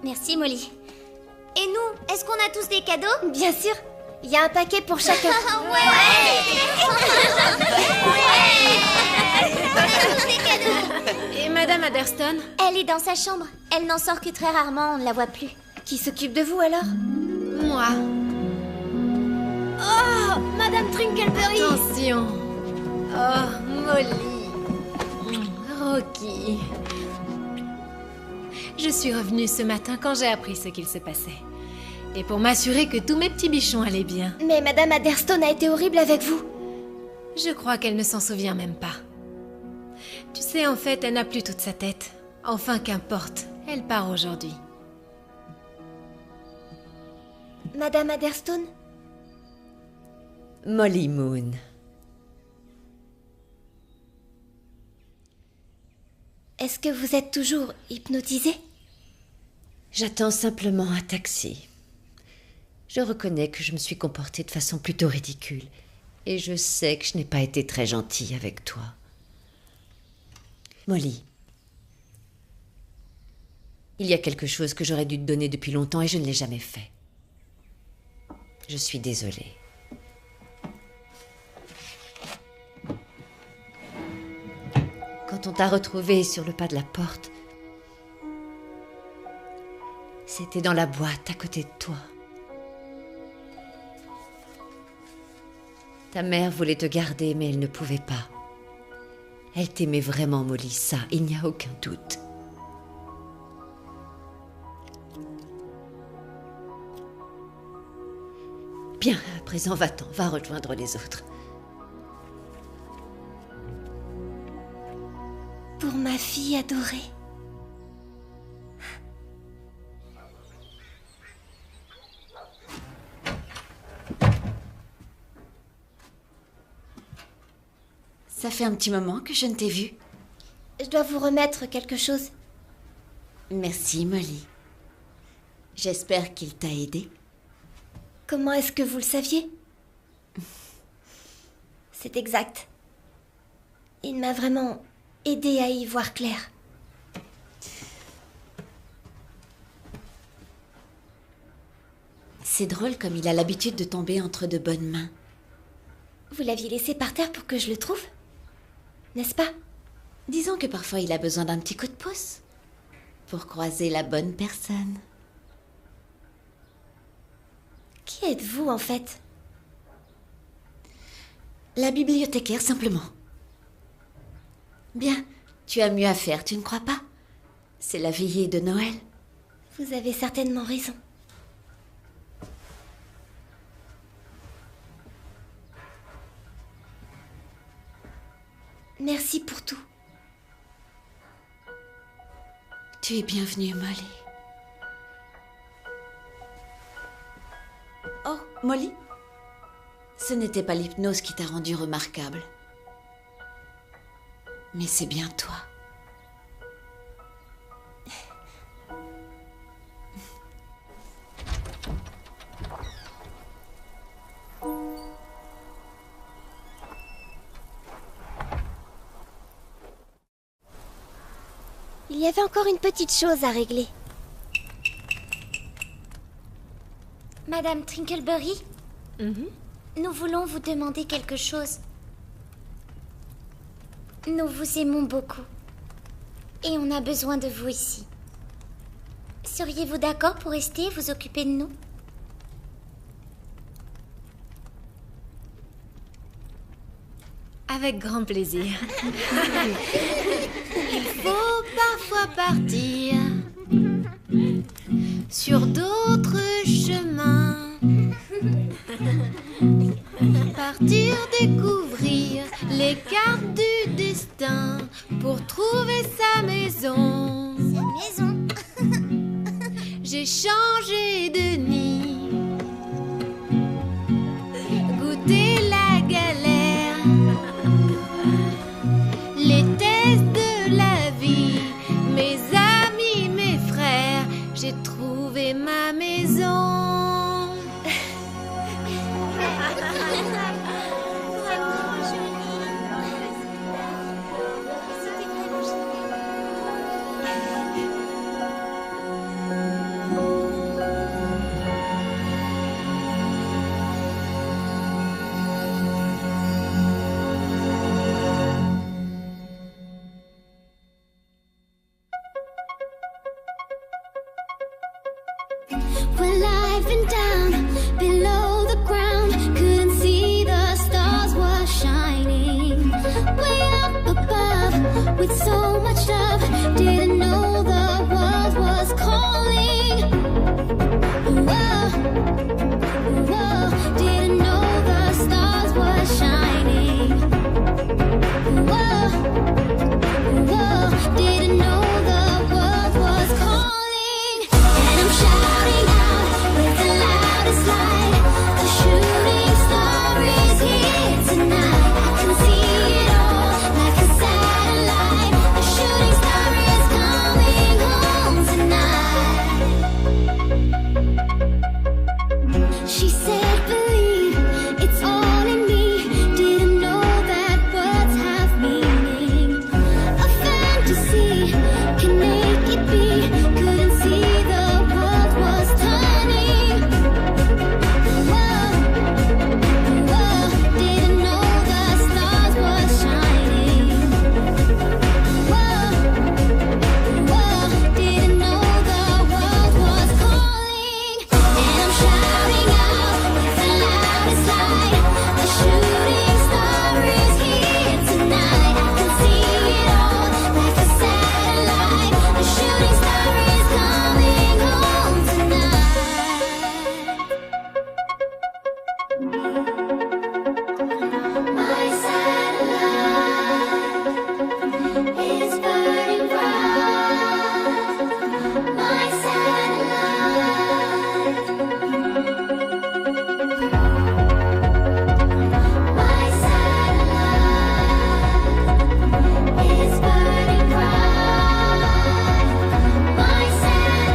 Merci, Molly. Et nous, est-ce qu'on a tous des cadeaux? Bien sûr. Il y a un paquet pour chacun. Et Madame Adderston? Elle est dans sa chambre. Elle n'en sort que très rarement, on ne la voit plus. Qui s'occupe de vous alors? Moi. Oh, Madame Trinkleberry! Attention. Oh, Molly. Rocky. Je suis revenue ce matin quand j'ai appris ce qu'il se passait. Et pour m'assurer que tous mes petits bichons allaient bien. Mais Madame Adderston a été horrible avec vous. Je crois qu'elle ne s'en souvient même pas. Tu sais, en fait, elle n'a plus toute sa tête. Enfin, qu'importe. Elle part aujourd'hui. Madame Adderston? Molly Moon. Est-ce que vous êtes toujours hypnotisée? J'attends simplement un taxi. Je reconnais que je me suis comportée de façon plutôt ridicule. Et je sais que je n'ai pas été très gentille avec toi. Molly. Il y a quelque chose que j'aurais dû te donner depuis longtemps et je ne l'ai jamais fait. Je suis désolée. Quand on t'a retrouvée sur le pas de la porte, c'était dans la boîte à côté de toi. Ta mère voulait te garder, mais elle ne pouvait pas. Elle t'aimait vraiment, Molly, ça, il n'y a aucun doute. Bien, à présent, va-t'en, va rejoindre les autres. Pour ma fille adorée. Ça fait un petit moment que je ne t'ai vue. Je dois vous remettre quelque chose. Merci, Molly. J'espère qu'il t'a aidé. Comment est-ce que vous le saviez? C'est exact. Il m'a vraiment aidé à y voir clair. C'est drôle comme il a l'habitude de tomber entre de bonnes mains. Vous l'aviez laissé par terre pour que je le trouve? N'est-ce pas? Disons que parfois il a besoin d'un petit coup de pouce pour croiser la bonne personne. Qui êtes-vous en fait? La bibliothécaire simplement. Bien, tu as mieux à faire, tu ne crois pas? C'est la veillée de Noël. Vous avez certainement raison. Merci pour tout. Tu es bienvenue, Molly. Oh, Molly? Ce n'était pas l'hypnose qui t'a rendue remarquable. Mais c'est bien toi. Il y avait encore une petite chose à régler. Madame Trinkleberry, nous voulons vous demander quelque chose. Nous vous aimons beaucoup. Et on a besoin de vous ici. Seriez-vous d'accord pour rester et vous occuper de nous? Avec grand plaisir. Il faut parfois partir sur d'autres chemins. Partir découvrir les cartes du destin pour trouver sa maison. Sa maison. J'ai changé de nid, goûté la galère, les tests de la vie, mes amis, mes frères, j'ai trouvé ma maison. We're living down below the ground. Couldn't see the stars were shining. Way up above with so much love. Didn't know the world was calling. Whoa, whoa. Didn't know the stars were shining. Whoa, whoa. Didn't know the world was calling. And I'm shouting out with the loudest light. The shooting star is here tonight. I can see it all like a satellite. The shooting star is coming home tonight. She said, believe it's all in me. Didn't know that words have meaning. A fantasy can make it be. Couldn't see the world was turning. Whoa, whoa. Didn't know the stars were shining. Whoa, whoa. Didn't know the world was calling. And I'm shouting out with the loudest light. The shooting star is here tonight. I can see it all like a satellite. The shooting star is coming home tonight. My satellite is burning bright. My satellite. My satellite is burning bright. My satellite.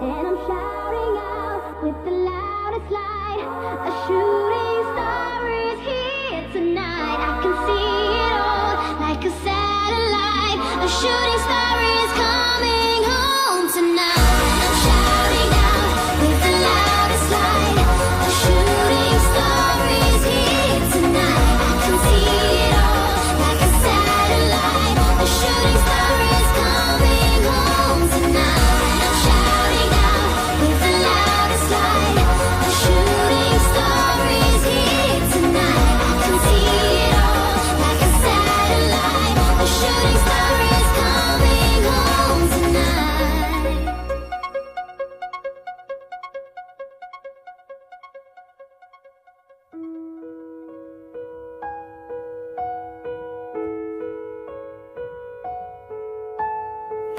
And I'm shouting out with the loudest light. A shooting star is here tonight. I can see it all like a satellite. A shooting star is coming home tonight. I'm shouting out with the loudest light. A shooting star is here tonight. I can see it all like a satellite. A shooting star is coming home tonight. I'm shouting out with the loudest light. A shooting star is here tonight. I can see it all like a satellite. A shooting star is coming home tonight.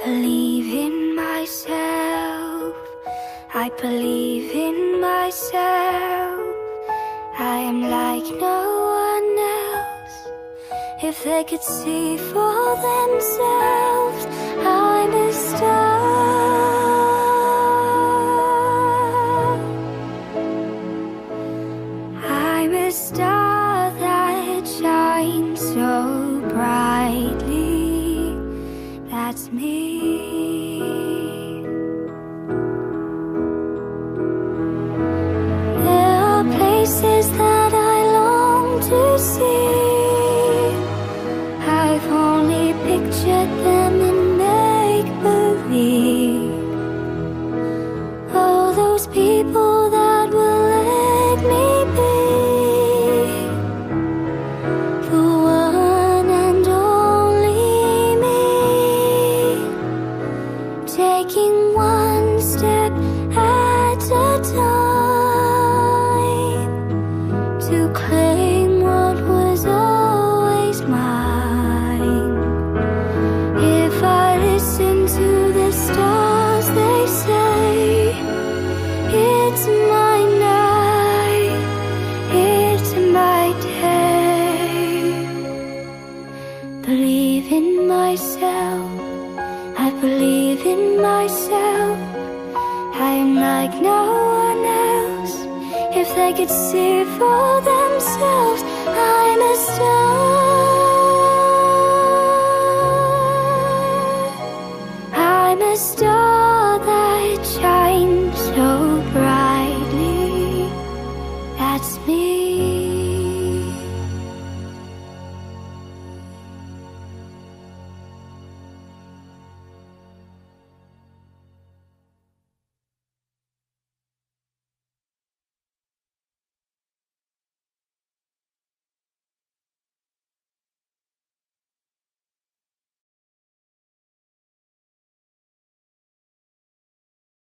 Believe in myself. I believe in myself. I am like no one else. If they could see for themselves, I'm a star. I'm a star that shines so brightly. That's me. There are places that I long people that will let me be the one and only me, taking one step at a time to claim what was always mine. If I listen to the stars, they say it's my night, it's my day. Believe in myself, I believe in myself. I am like no one else. If they could see for themselves, I'm a star.